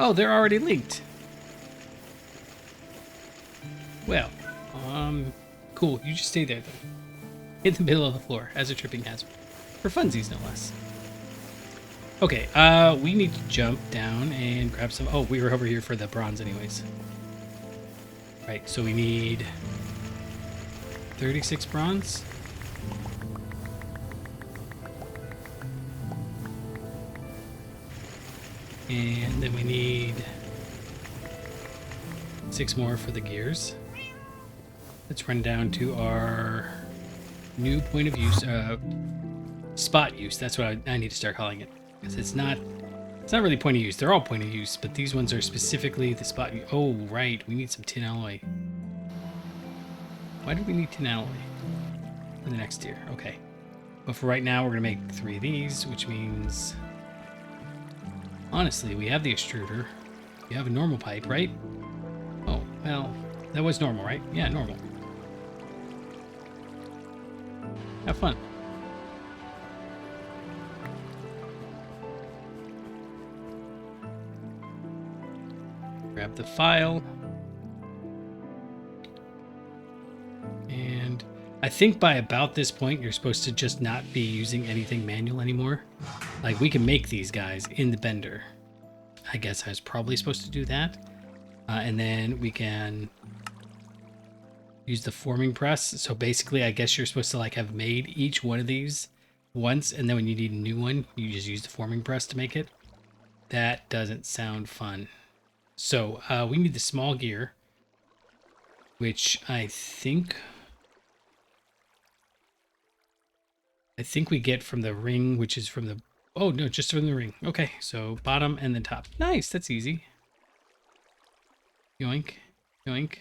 Oh, they're already linked. Well, cool. You just stay there, though. In the middle of the floor, as a tripping hazard. For funsies, no less. Okay, we need to jump down and grab some... Oh, we were over here for the bronze anyways. Right, so we need 36 bronze. And then we need 6 more for the gears. Let's run down to our new point of use, spot use. That's what I need to start calling it. Because it's not really point of use. They're all point of use, but these ones are specifically the spot use. Oh, right. We need some tin alloy. Why do we need tin alloy? For the next tier. Okay. But for right now, we're going to make 3 of these, which means... Honestly, we have the extruder. We have a normal pipe, right? Oh, well, that was normal, right? Yeah, normal. Have fun. Grab the file. And I think by about this point, you're supposed to just not be using anything manual anymore. Like, we can make these guys in the bender. I guess I was probably supposed to do that. And then we can use the forming press. So basically, I guess you're supposed to like have made each one of these once, and then when you need a new one, you just use the forming press to make it. That doesn't sound fun. So we need the small gear, which I think we get from the ring, which is from the... Oh, no, just from the ring. Okay, so bottom and then top. Nice, that's easy. Yoink, yoink,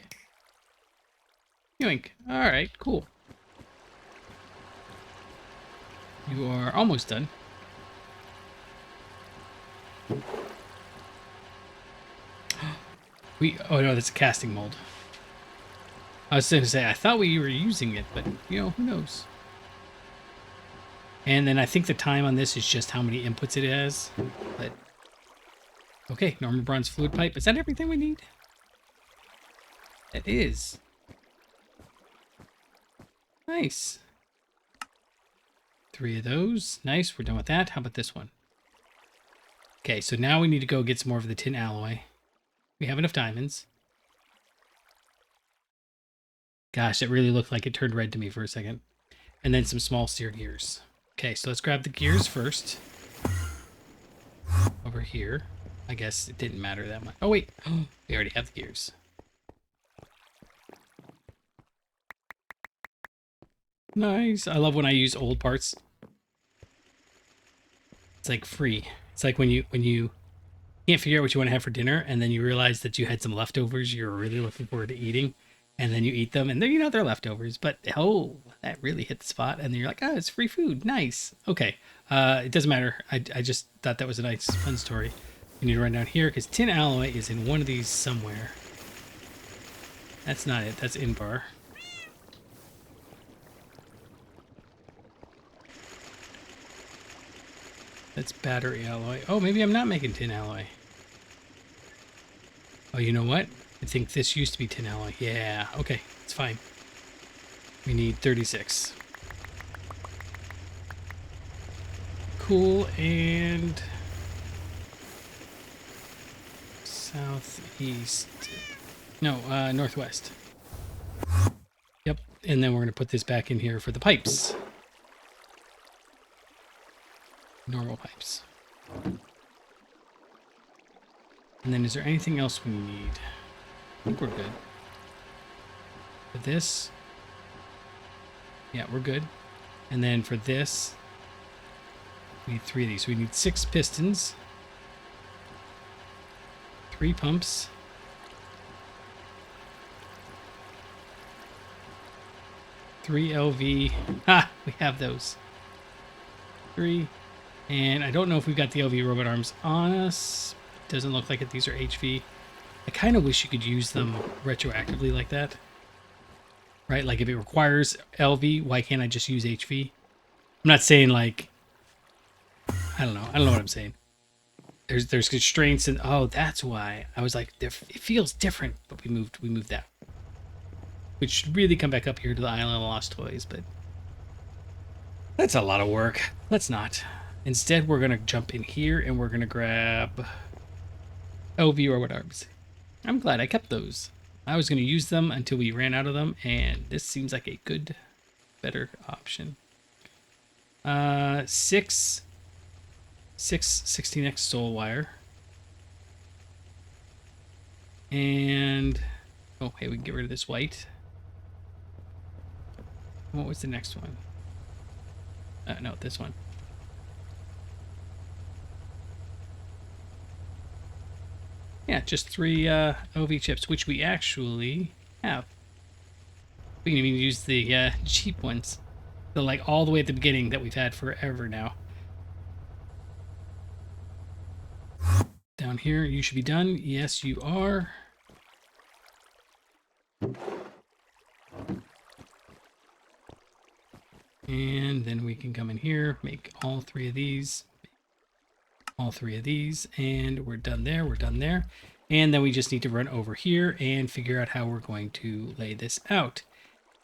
yoink. All right, cool. You are almost done. Oh no, that's a casting mold. I was going to say, I thought we were using it, but, you know, who knows? And then I think the time on this is just how many inputs it has. But okay, normal bronze fluid pipe. Is that everything we need? It is. Nice. 3 of those. Nice, we're done with that. How about this one? Okay, so now we need to go get some more of the tin alloy. We have enough diamonds. Gosh, it really looked like it turned red to me for a second. And then some small sear gears. Okay, so let's grab the gears first. Over here. I guess it didn't matter that much. Oh, wait. We already have the gears. Nice. I love when I use old parts. It's like free. It's like when you can't figure out what you want to have for dinner, and then you realize that you had some leftovers you're really looking forward to eating, and then you eat them, and they're, they're leftovers, but oh, that really hit the spot, and then you're like, oh, it's free food. Nice. Okay. It doesn't matter. I just thought that was a nice, fun story. We need to run down here because tin alloy is in one of these somewhere. That's not it. That's in bar. That's battery alloy. Oh, maybe I'm not making tin alloy. Oh, you know what? I think this used to be tin alloy. Yeah, okay, it's fine. We need 36. cool. And southeast. No, northwest. Yep. And then we're going to put this back in here for the pipes. Normal pipes. And then is there anything else we need? I think we're good. For this, yeah, we're good. And then for this, we need 3 of these. So we need 6 pistons, 3 pumps, 3 LV. Ah, we have those. 3. And I don't know if we've got the LV robot arms on us. Doesn't look like it. These are HV. I kind of wish you could use them retroactively like that. Right? Like if it requires LV, why can't I just use HV? I'm not saying like, I don't know. I don't know what I'm saying. There's constraints and oh, that's why. I was like, it feels different, but we moved that. Which should really come back up here to the Island of Lost Toys, but that's a lot of work. Let's not. Instead, we're going to jump in here and we're going to grab LV robot arms. I'm glad I kept those. I was going to use them until we ran out of them, and this seems like a good, better option. 6 16x soul wire. And, oh, hey, we can get rid of this white. What was the next one? No, this one. Yeah, just 3 LV chips, which we actually have. We can even use the cheap ones. The like all the way at the beginning that we've had forever now. Down here, you should be done. Yes, you are. And then we can come in here, make all 3 of these. All 3 of these, and we're done there. We're done there. And then we just need to run over here and figure out how we're going to lay this out.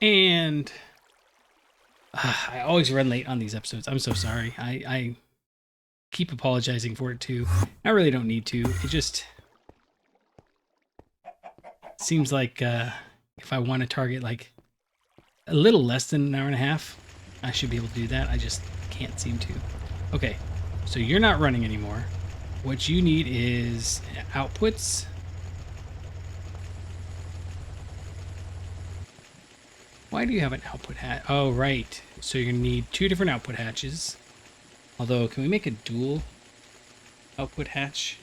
And I always run late on these episodes. I'm so sorry. I keep apologizing for it too. I really don't need to. It just seems like if I want to target like a little less than an hour and a half, I should be able to do that. I just can't seem to. Okay. So you're not running anymore. What you need is outputs. Why do you have an output hatch? Oh, right. So you're going to need 2 different output hatches. Although, can we make a dual output hatch?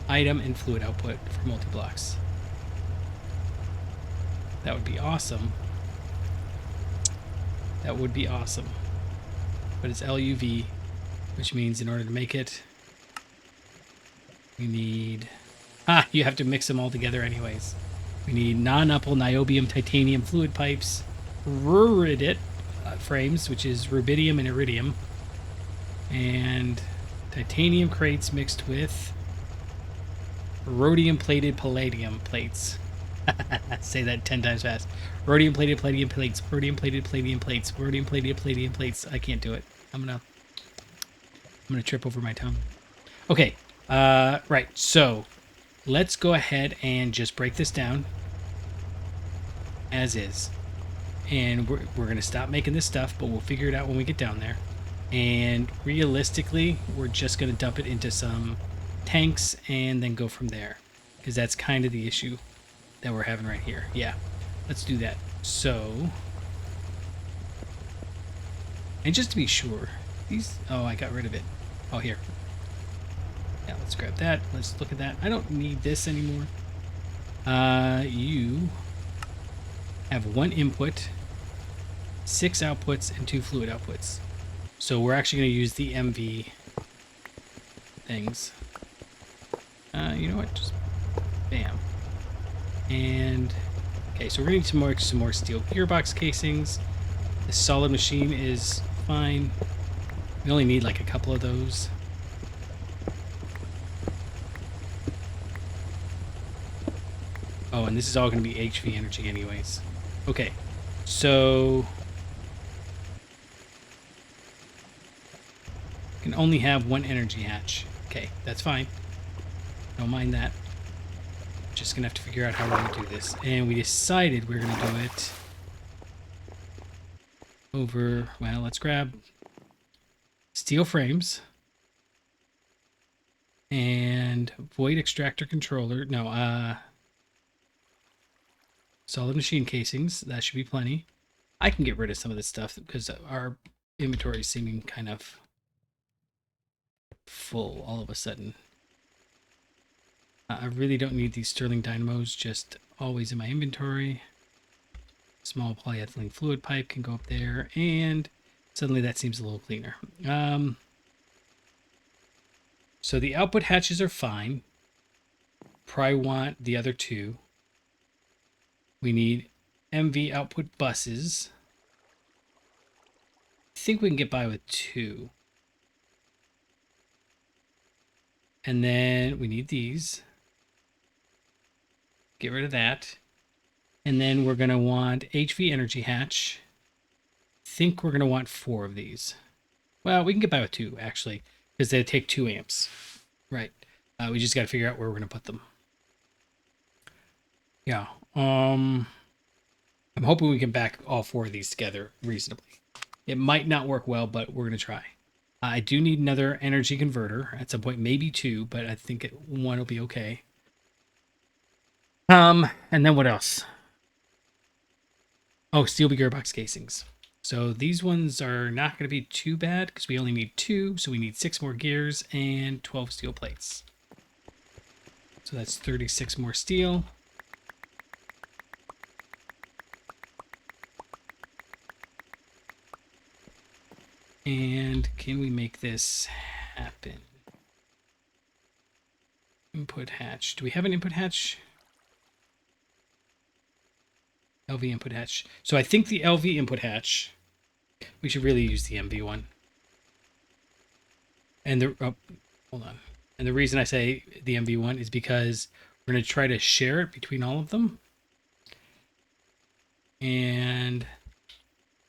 Item and fluid output for multi-blocks. That would be awesome. That would be awesome. But it's LUV, which means in order to make it, we need... you have to mix them all together anyways. We need non-uppal niobium titanium fluid pipes, ruridite frames, which is rubidium and iridium, and titanium crates mixed with rhodium-plated palladium plates. Say that 10 times fast. Rhodium-plated palladium plates. Rhodium-plated palladium plates. Rhodium-plated palladium plates. I can't do it. I'm gonna trip over my tongue. Okay. Right. So let's go ahead and just break this down as is. And we're gonna stop making this stuff, but we'll figure it out when we get down there. And realistically, we're just gonna dump it into some tanks and then go from there, because that's kind of the issue that we're having right here. Yeah, let's do that. So, and just to be sure, these, oh, I got rid of it. Oh, here. Yeah, let's grab that. Let's look at that. I don't need this anymore. You have 1 input, 6 outputs, and 2 fluid outputs. So we're actually going to use the MV things. You know what? Just bam. And okay, so we're going to need some more steel gearbox casings. The solid machine is fine. We only need like a couple of those. Oh, and this is all going to be HV energy anyways. Okay, so Can only have one energy hatch. Okay, that's fine. Don't mind that. Just gonna have to figure out how we're gonna do this. And we decided we're gonna do it over, well, let's grab steel frames and void extractor controller. No, solid machine casings. That should be plenty. I can get rid of some of this stuff because our inventory is seeming kind of full all of a sudden. I really don't need these Stirling dynamos just always in my inventory. Small polyethylene fluid pipe can go up there, and suddenly that seems a little cleaner. So the output hatches are fine. Probably want the other two. We need MV output buses. I think we can get by with 2. And then we need these. Get rid of that. And then we're going to want HV energy hatch. I think we're going to want 4 of these. Well, we can get by with 2, actually, because they take 2 amps. Right. We just got to figure out where we're going to put them. Yeah. I'm hoping we can back all 4 of these together reasonably. It might not work well, but we're going to try. I do need another energy converter at some point, maybe 2, but I think 1 will be okay. And then what else? Oh, steel gearbox casings. So these ones are not going to be too bad because we only need 2, so we need 6 more gears and 12 steel plates. So that's 36 more steel. And can we make this happen? Input hatch. Do we have an input hatch? LV input hatch. So I think the LV input hatch, we should really use the MV one. And hold on. And the reason I say the MV one is because we're going to try to share it between all of them. And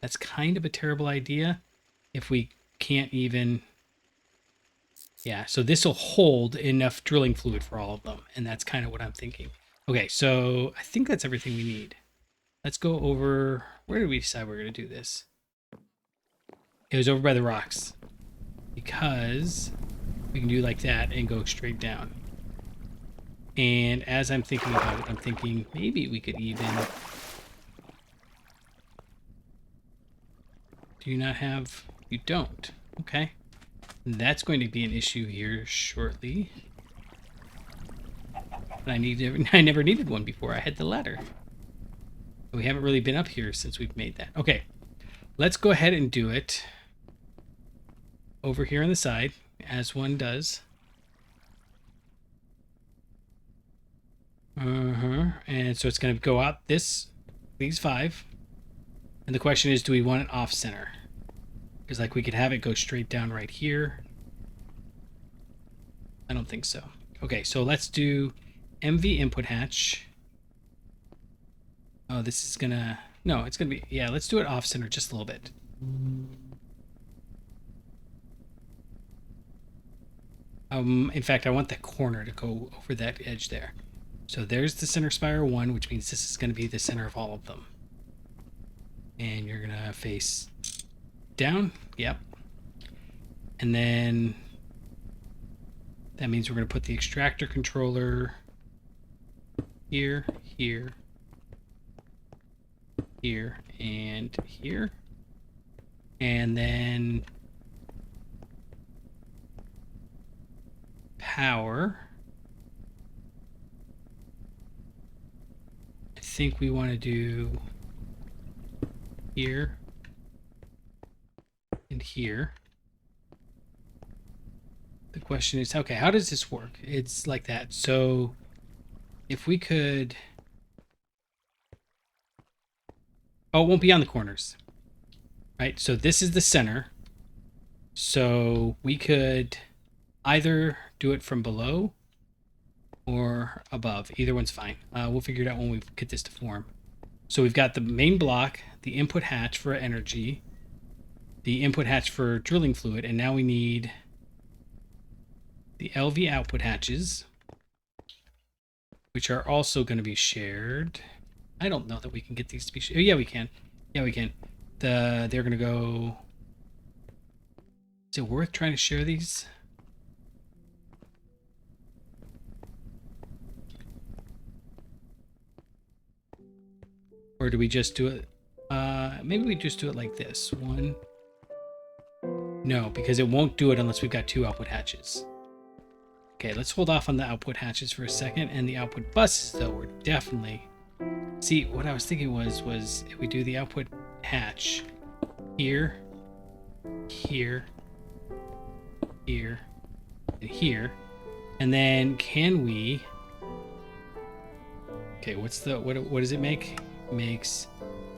that's kind of a terrible idea if we can't even... Yeah, so this will hold enough drilling fluid for all of them. And that's kind of what I'm thinking. Okay, so I think that's everything we need. Let's go over... Where did we decide we were going to do this? It was over by the rocks. Because we can do like that and go straight down. And as I'm thinking about it, I'm thinking maybe we could even... Do you not have... You don't. Okay. That's going to be an issue here shortly. But I never needed one before. I had the ladder. We haven't really been up here since we've made that. Okay. Let's go ahead and do it over here on the side, as one does. And so it's going to go out these 5. And the question is, do we want it off center? Because like we could have it go straight down right here. I don't think so. Okay, so let's do MV input hatch. Oh, this is gonna... No, it's gonna be... Yeah, let's do it off center just a little bit. In fact, I want that corner to go over that edge there. So there's the center spire 1, which means this is going to be the center of all of them. And you're going to face down. Yep. And then that means we're going to put the extractor controller here, here, here, and here. And then power. I think we want to do here and here. The question is, okay, how does this work? It's like that. So if we could... Oh, it won't be on the corners. Right, so this is the center. So we could either do it from below or above. Either one's fine. We'll figure it out when we get this to form. So we've got the main block, the input hatch for energy, the input hatch for drilling fluid, and now we need the LV output hatches, which are also going to be shared. I don't know that we can get these to be shared. Oh, yeah, we can. Yeah, we can. They're going to go... Is it worth trying to share these? Or do we just do it? Maybe we just do it like this. One. No, because it won't do it unless we've got 2 output hatches. Okay, let's hold off on the output hatches for a second. And the output buses, though, we're definitely... See, what I was thinking was if we do the output hatch here, here, here, and here, and then can we... Okay, what does it make? It makes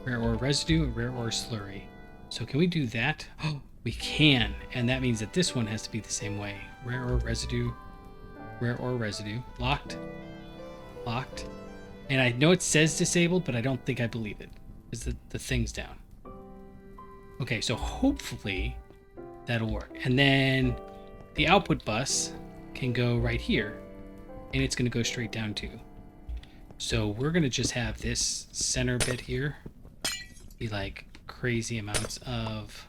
rare ore residue and rare ore slurry. So can we do that? Oh, we can, and that means that this one has to be the same way. Rare ore residue, locked, locked. And I know it says disabled, but I don't think I believe it, because the thing's down. Okay, so hopefully that'll work. And then the output bus can go right here, and it's going to go straight down too. So we're going to just have this center bit here be like crazy amounts of...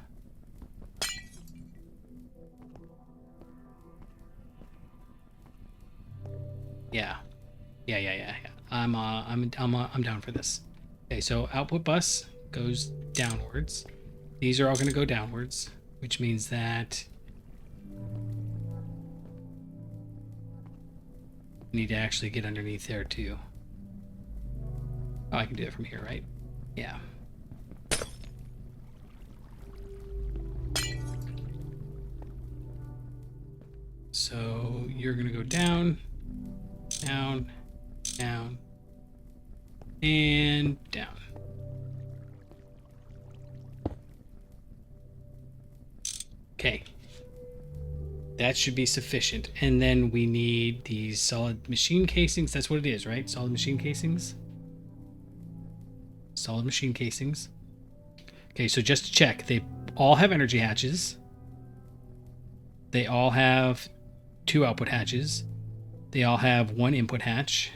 Yeah. I'm down for this. Okay, so output bus goes downwards. These are all going to go downwards, which means that we need to actually get underneath there too. Oh, I can do it from here, right? Yeah. So you're going to go down, down, down, and down. Okay. That should be sufficient. And then we need these solid machine casings. That's what it is, right? Solid machine casings. Solid machine casings. Okay, so just to check, they all have energy hatches. They all have 2 output hatches. They all have 1 input hatch.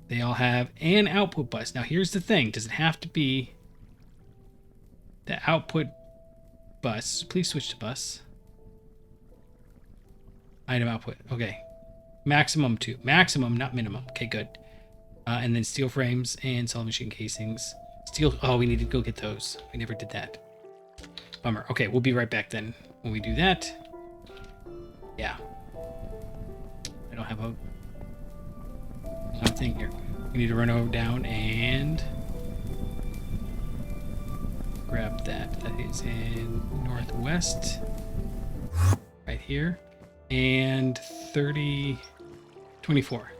They all have an output bus. Now here's the thing. Does it have to be the output bus? Please switch to bus. Item output. Okay. Maximum 2. Maximum, not minimum. Okay, good. And then steel frames and solid machine casings. Steel. Oh, we need to go get those. We never did that. Bummer. Okay, we'll be right back then when we do that. Yeah. I don't have a one thing here. We need to run over down and grab that. That is in northwest. Right here. And 24.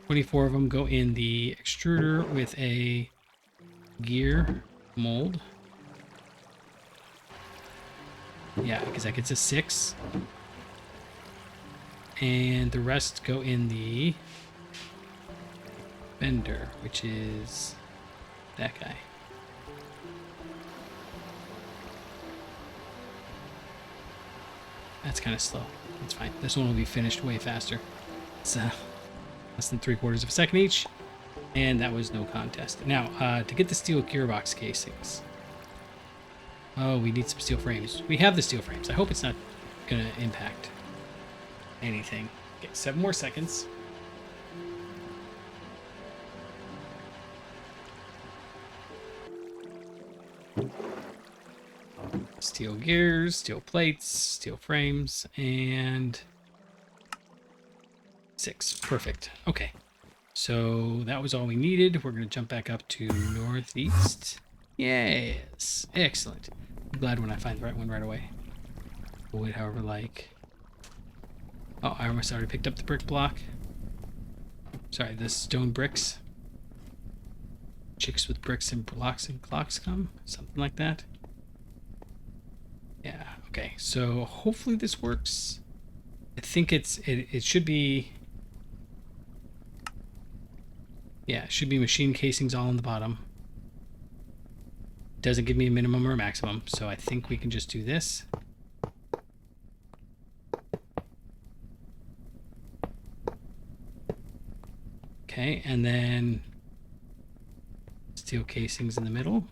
24 of them go in the extruder with a gear mold. Yeah, because that gets a 6. And the rest go in the bender, which is that guy. That's kind of slow. That's fine. This one will be finished way faster. It's less than 3/4 of a second each. And that was no contest. Now, to get the steel gearbox casings. Oh, we need some steel frames. We have the steel frames. I hope it's not going to impact anything. Okay, 7 more seconds. Steel gears, steel plates, steel frames, and 6. Perfect. Okay. So that was all we needed. We're going to jump back up to northeast. Yes. Excellent. I'm glad when I find the right one right away. We'll wait however like... Oh, I almost already picked up the brick block. Sorry, the stone bricks. Chicks with bricks and blocks and clocks come. Something like that. Yeah, okay. So hopefully this works. I think it should be... Yeah, it should be machine casings all on the bottom. Doesn't give me a minimum or a maximum, so I think we can just do this. Okay, and then steel casings in the middle.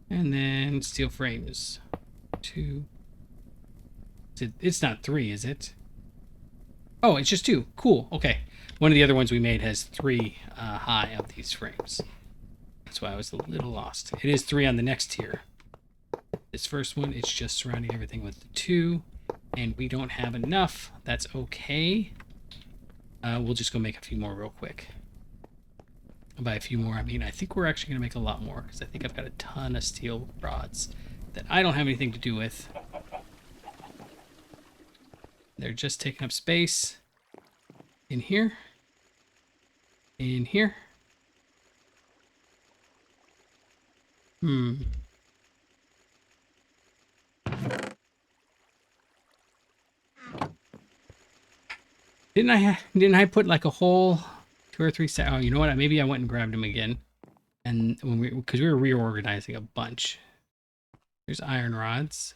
And then steel frames. 2. It's not 3, is it? Oh, it's just 2. Cool. Okay. One of the other ones we made has 3 high of these frames. That's why I was a little lost. It is 3 on the next tier. This first one, it's just surrounding everything with the 2. And we don't have enough. That's okay. We'll just go make a few more real quick. By a few more, I mean, I think we're actually going to make a lot more, because I think I've got a ton of steel rods that I don't have anything to do with. They're just taking up space in here, in here. Didn't I put like a whole 2 or 3 set? Oh, you know what? Maybe I went and grabbed them again. And when because we were reorganizing a bunch. There's iron rods.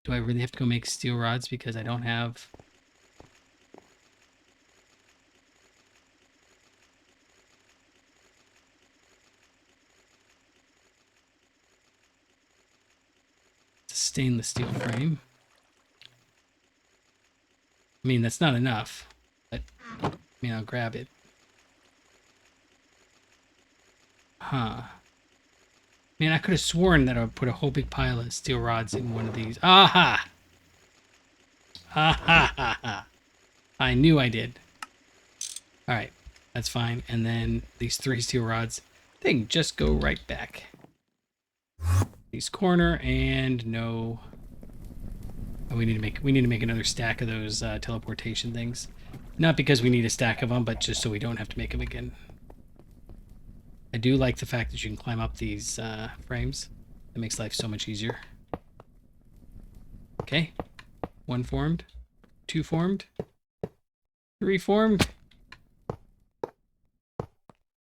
Do I really have to go make steel rods because I don't have... stainless steel frame. I mean, that's not enough, but I mean, I'll grab it. Huh. Man, I could have sworn that I would put a whole big pile of steel rods in one of these. Aha! Ha ha ha ha. I knew I did. Alright, that's fine. And then these 3 steel rods, they can just go right back. These corner and no... Oh, we need to make another stack of those teleportation things. Not because we need a stack of them, but just so we don't have to make them again. I do like the fact that you can climb up these frames. It makes life so much easier. Okay. 1 formed. 2 formed. 3 formed.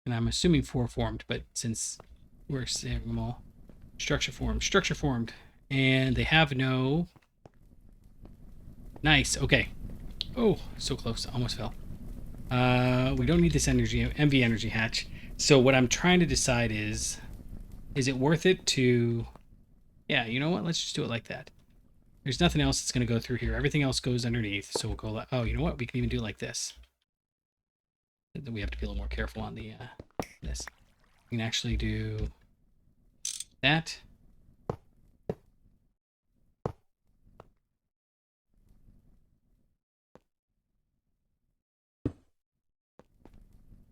And I'm assuming 4 formed, but since we're saving them all. Structure formed. Structure formed. And they have no... Nice. Okay. Oh, so close. Almost fell. We don't need this MV energy hatch. So what I'm trying to decide is it worth it to... Yeah, you know what? Let's just do it like that. There's nothing else that's going to go through here. Everything else goes underneath. So we'll go... Oh, you know what? We can even do it like this. We have to be a little more careful on the this. We can actually do that.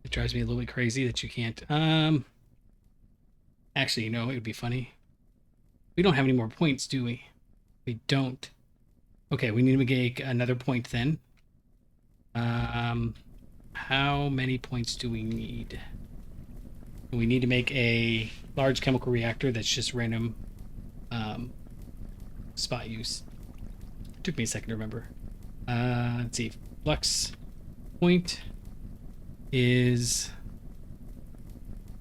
It drives me a little bit crazy that you can't... Actually, you know, it would be funny. We don't have any more points, do we? We don't. Okay, we need to make another point then. How many points do we need? We need to make a large chemical reactor that's just random spot use. It took me a second to remember. Let's see. Flux point is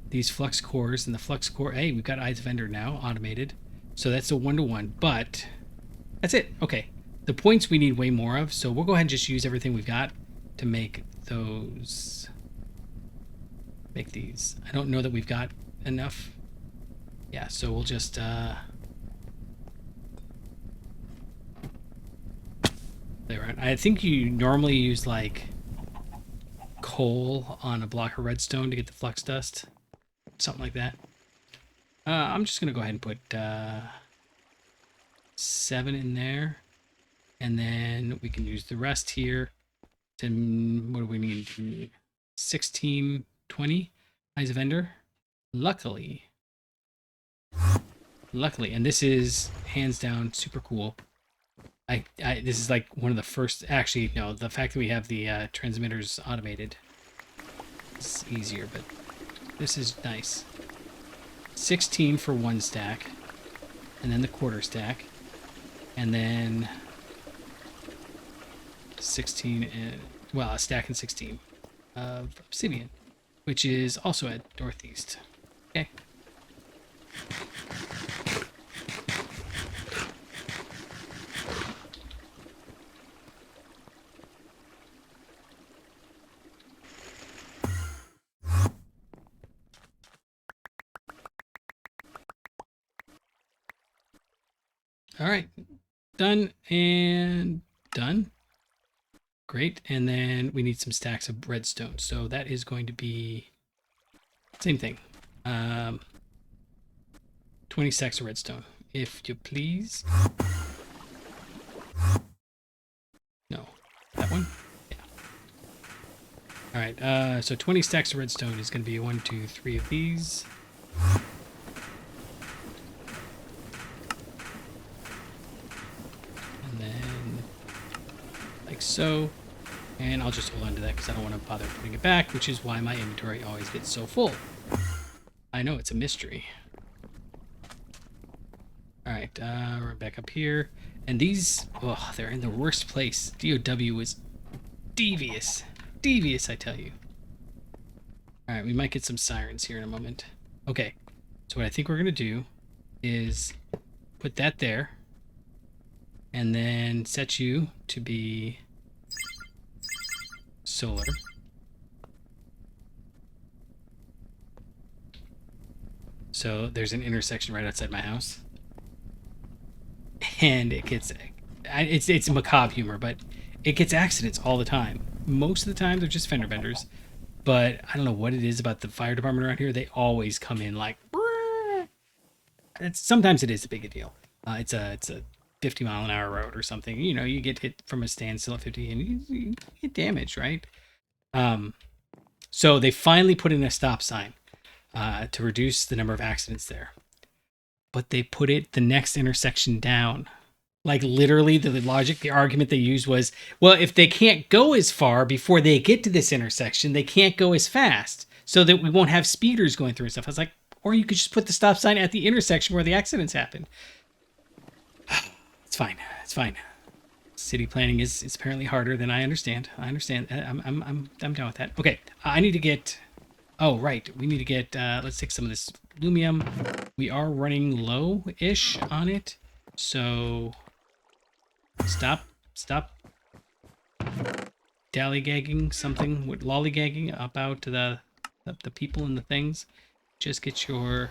these flux cores, and the flux core... Hey, we've got Eyes Vendor now, automated. So that's a 1-to-1, but that's it. Okay. The points we need way more of, so we'll go ahead and just use everything we've got to make those... Make these. I don't know that we've got enough. Yeah, so we'll just... play around. I think you normally use, like, coal on a block of redstone to get the flux dust. Something like that. I'm just going to go ahead and put 7 in there. And then we can use the rest here. To, what do we need? 16, 20 Eyes of Ender. Luckily, and this is hands down super cool. This is like one of the first... Actually, no, the fact that we have the transmitters automated is easier, but this is nice. 16 for 1 stack, and then the quarter stack, and then 16 and... Well, a stack and 16 of obsidian, which is also at northeast. Okay. All right. Done and done. Great. And then we need some stacks of redstone. So that is going to be same thing. 20 stacks of redstone, if you please. No, that one? Yeah. All right, so 20 stacks of redstone is going to be 1, 2, 3 of these. And then like so. And I'll just hold on to that because I don't want to bother putting it back, which is why my inventory always gets so full. I know, it's a mystery. All right, we're back up here. And these, oh, they're in the worst place. DOW is devious. Devious, I tell you. All right, we might get some sirens here in a moment. Okay, so what I think we're going to do is put that there. And then set you to be solar. So there's an intersection right outside my house. And it gets, it's macabre humor, but it gets accidents all the time. Most of the time they're just fender benders, but I don't know what it is about the fire department around here. They always come in like, sometimes it is a big deal. It's a 50-mile-an-hour road or something. You know, you get hit from a standstill at 50 and you get damaged, right? So they finally put in a stop sign to reduce the number of accidents there. But they put it the next intersection down. Like literally the logic, the argument they used was, well, if they can't go as far before they get to this intersection, they can't go as fast so that we won't have speeders going through and stuff. I was like, or you could just put the stop sign at the intersection where the accidents happen. It's fine. It's fine. City planning is apparently harder than I understand. I understand. I'm down with that. Okay, I need to get. Oh right, we need to get. Let's take some of this aluminum. We are running low-ish on it, so stop dallygagging something with lollygagging about the people and the things. Just get your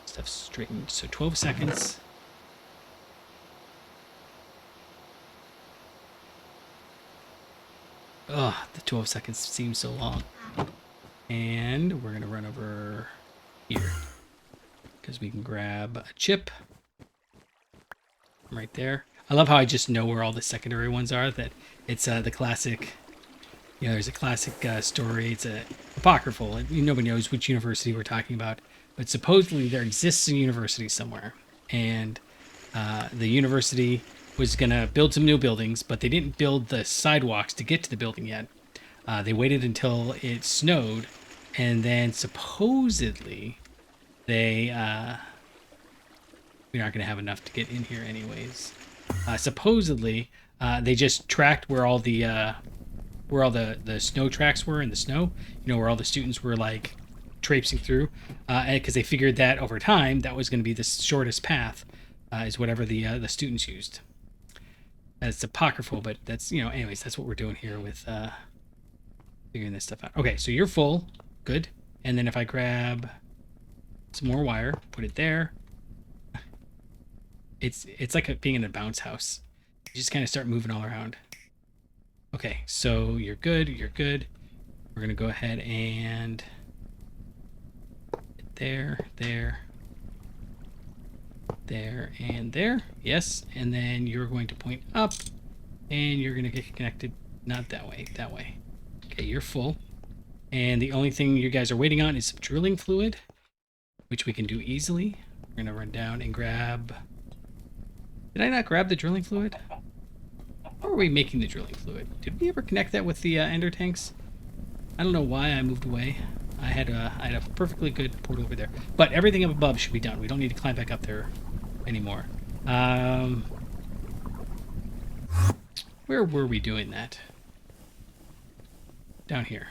stuff straightened. So 12 seconds. Ugh, the 12 seconds seems so long. And we're going to run over here because we can grab a chip right there. I love how I just know where all the secondary ones are, that it's the classic, you know, there's a classic story. It's a apocryphal. Nobody knows which university we're talking about, but supposedly there exists a university somewhere. And the university was going to build some new buildings, but they didn't build the sidewalks to get to the building yet. They waited until it snowed, and then supposedly they we aren't going to have enough to get in here anyways. Supposedly they just tracked where all the snow tracks were in the snow, you know, where all the students were like traipsing through, because they figured that over time that was going to be the shortest path, is whatever the students used. That's apocryphal, but that's, you know, anyways, that's what we're doing here with figuring this stuff out. Okay, so you're full. Good. And then if I grab some more wire, put it there. It's like being in a bounce house. You just kind of start moving all around. Okay, so you're good. You're good. We're going to go ahead and there, and there. Yes, and then you're going to point up, and you're going to get connected. Not that way, that way. Okay, you're full. And the only thing you guys are waiting on is some drilling fluid, which we can do easily. We're going to run down and grab... Did I not grab the drilling fluid? How are we making the drilling fluid? Did we ever connect that with the ender tanks? I don't know why I moved away. I had a perfectly good portal over there. But everything up above should be done. We don't need to climb back up there anymore. Where were we doing that? Down here.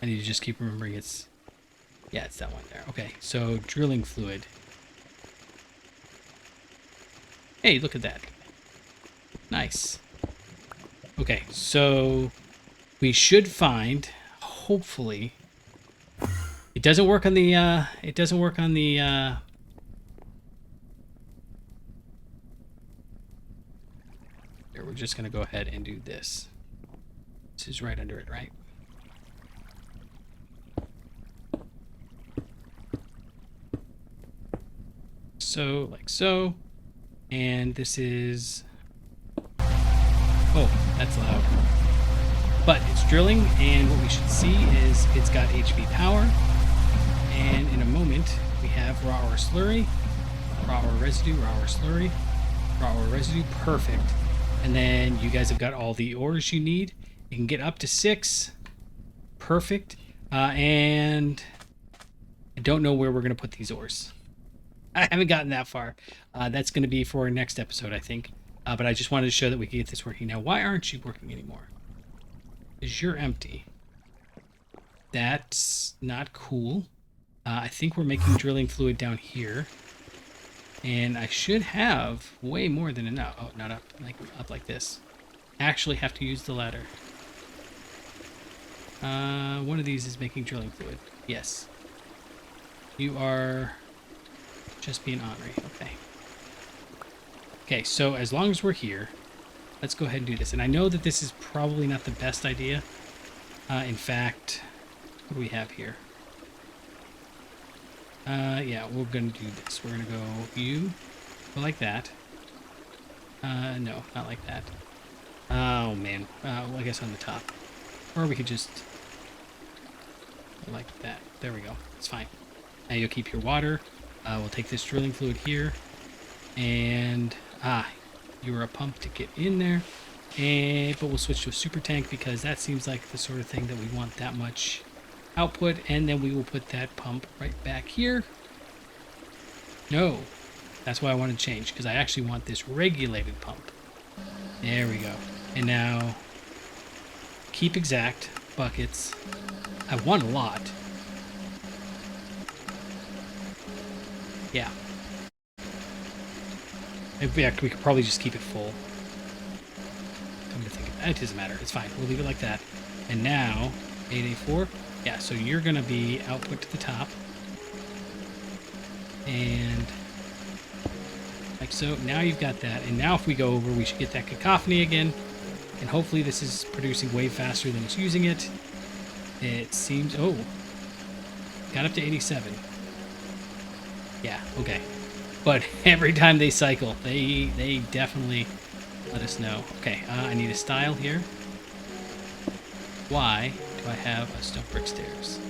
I need to just keep remembering it's... Yeah, it's that one there. Okay, so drilling fluid. Hey, look at that. Nice. Okay, so we should find, hopefully... It doesn't work on the Here, we're just going to go ahead and do this. This is right under it, right? So, like so. And this is... Oh, that's loud. But it's drilling, and what we should see is it's got HP power. And in a moment, we have raw ore slurry, raw ore residue, raw ore slurry, raw ore residue. Perfect. And then you guys have got all the ores you need. You can get up to 6. Perfect. And I don't know where we're going to put these ores. I haven't gotten that far. That's going to be for our next episode, I think. But I just wanted to show that we can get this working. Now, why aren't you working anymore? Because you're empty. That's not cool. I think we're making drilling fluid down here. And I should have way more than enough. Oh, not up like this. Actually have to use the ladder. One of these is making drilling fluid. Yes. You are just being ornery. Okay. Okay, so as long as we're here, let's go ahead and do this. And I know that this is probably not the best idea. In fact, what do we have here? Yeah, we're going to do this. We're going to go like that. No, not like that. Oh, man. Well, I guess on the top. Or we could just like that. There we go. It's fine. Now you'll keep your water. We'll take this drilling fluid here. And, you're a pump to get in there. But we'll switch to a super tank because that seems like the sort of thing that we want that much output. And then we will put that pump right back here. No, that's why I want to change, because I actually want this regulated pump. There we go. And now, keep exact buckets. I want a lot. Yeah. Yeah, we could probably just keep it full. Come to think of it, doesn't matter. It's fine. We'll leave it like that. And now, 8A4. Yeah, so you're going to be output to the top. And like so. Now you've got that. And now if we go over, we should get that cacophony again. And hopefully this is producing way faster than it's using it. It seems... Oh. Got up to 87. Yeah, okay. But every time they cycle, they definitely let us know. Okay, I need a style here. Why do I have a stone brick stairs?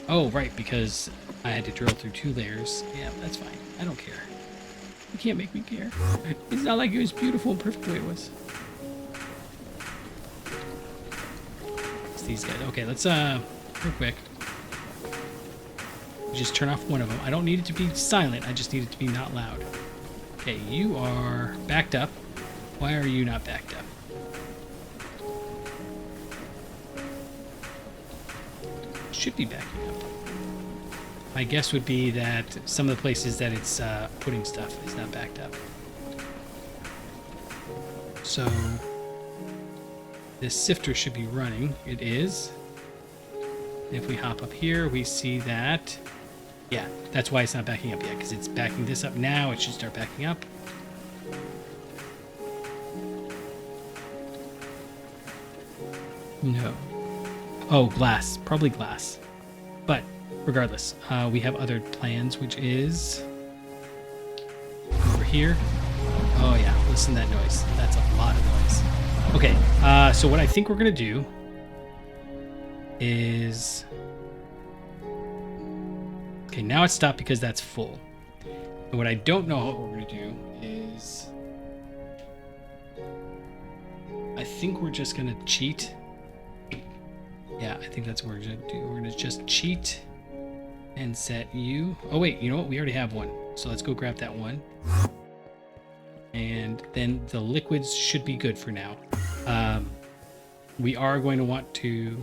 Oh, right, because I had to drill through 2 layers. Yeah, that's fine. I don't care. You can't make me care. It's not like it was beautiful and perfect the way it was. It's these guys. Okay, let's, real quick. Just turn off one of them. I don't need it to be silent. I just need it to be not loud. Okay, you are backed up. Why are you not backed up? Should be backing up. My guess would be that some of the places that it's putting stuff is not backed up. So this sifter should be running. It is. If we hop up here, we see that. Yeah, that's why it's not backing up yet, because it's backing this up now. It should start backing up. No. Oh, glass. Probably glass. But regardless, we have other plans, which is over here. Oh, yeah. Listen to that noise. That's a lot of noise. Okay, so what I think we're going to do is... Okay, now it's stopped because that's full. And what I don't know what we're going to do is... I think we're just going to cheat. Yeah, I think that's what we're going to do. We're going to just cheat and set you... Oh, wait, you know what? We already have one. So let's go grab that one. And then the liquids should be good for now. We are going to want to...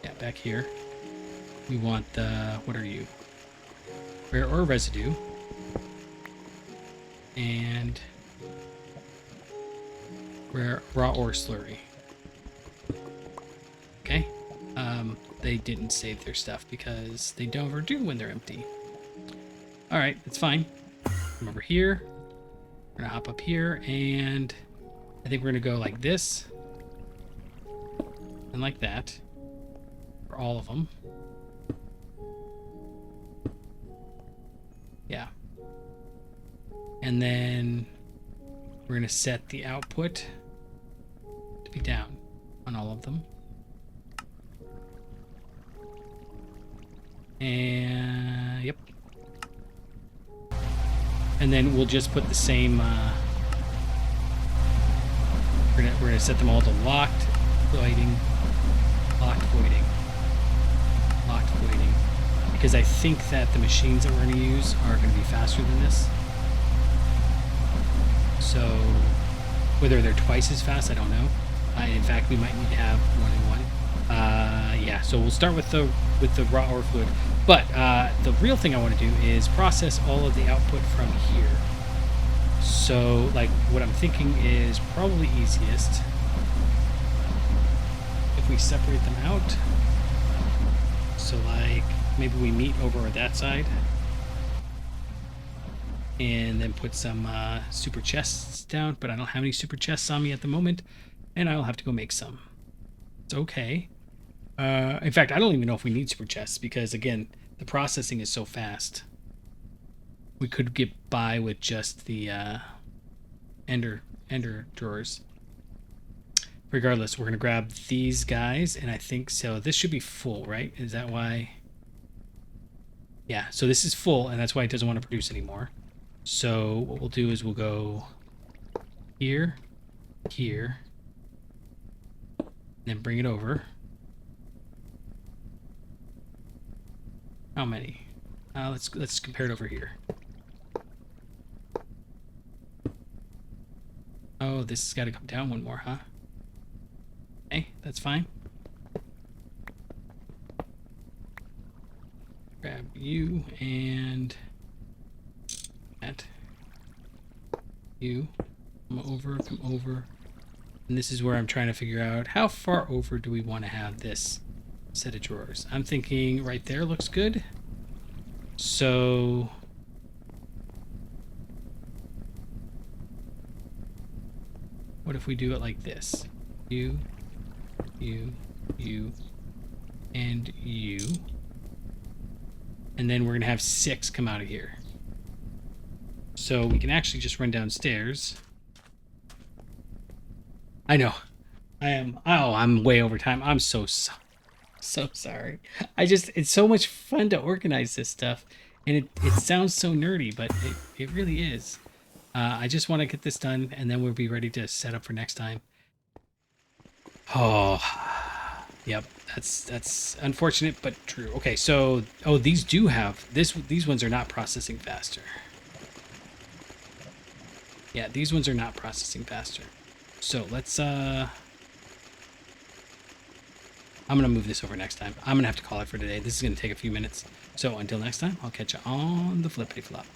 Yeah, back here. We want the... What are you? Rare ore residue. And... raw ore slurry. Okay. They didn't save their stuff because they don't ever do when they're empty. Alright, that's fine. come over here. We're gonna hop up here, and I think we're gonna go like this and like that for all of them. Yeah. And then we're gonna set the output to be down on all of them. And yep. And then we'll just put the same we're gonna set them all to locked voiding, locked voiding, locked voiding, because I think that the machines that we're gonna use are gonna be faster than this. So whether they're twice as fast, I don't know. In fact, we might need to have more than one. Yeah, so we'll start with the raw ore fluid. But the real thing I want to do is process all of the output from here. So, like, what I'm thinking is probably easiest if we separate them out. So, like, maybe we meet over on that side. And then put some super chests down. But I don't have any super chests on me at the moment. And I'll have to go make some. It's okay. In fact, I don't even know if we need super chests because, again, the processing is so fast. We could get by with just the ender drawers. Regardless, we're going to grab these guys, and I think so. This should be full, right? Is that why? Yeah, so this is full, and that's why it doesn't want to produce anymore. So what we'll do is we'll go here, here, then bring it over. How many? Let's compare it over here. Oh, this has got to come down one more, huh? Okay, that's fine. Grab you and that. You come over. And this is where I'm trying to figure out how far over do we want to have this set of drawers. I'm thinking right there looks good. So what if we do it like this? You, and you. And then we're going to have 6 come out of here. So we can actually just run downstairs. I know. I'm way over time. I'm so sorry. It's so much fun to organize this stuff. And it sounds so nerdy, but it really is. I just want to get this done, and then we'll be ready to set up for next time. Oh, yep. That's unfortunate, but true. Okay, so these do have these ones are not processing faster. Yeah, these ones are not processing faster. So let's I'm gonna move this over next time. I'm gonna have to call it for today. This is gonna take a few minutes. So until next time, I'll catch you on the flippity flop.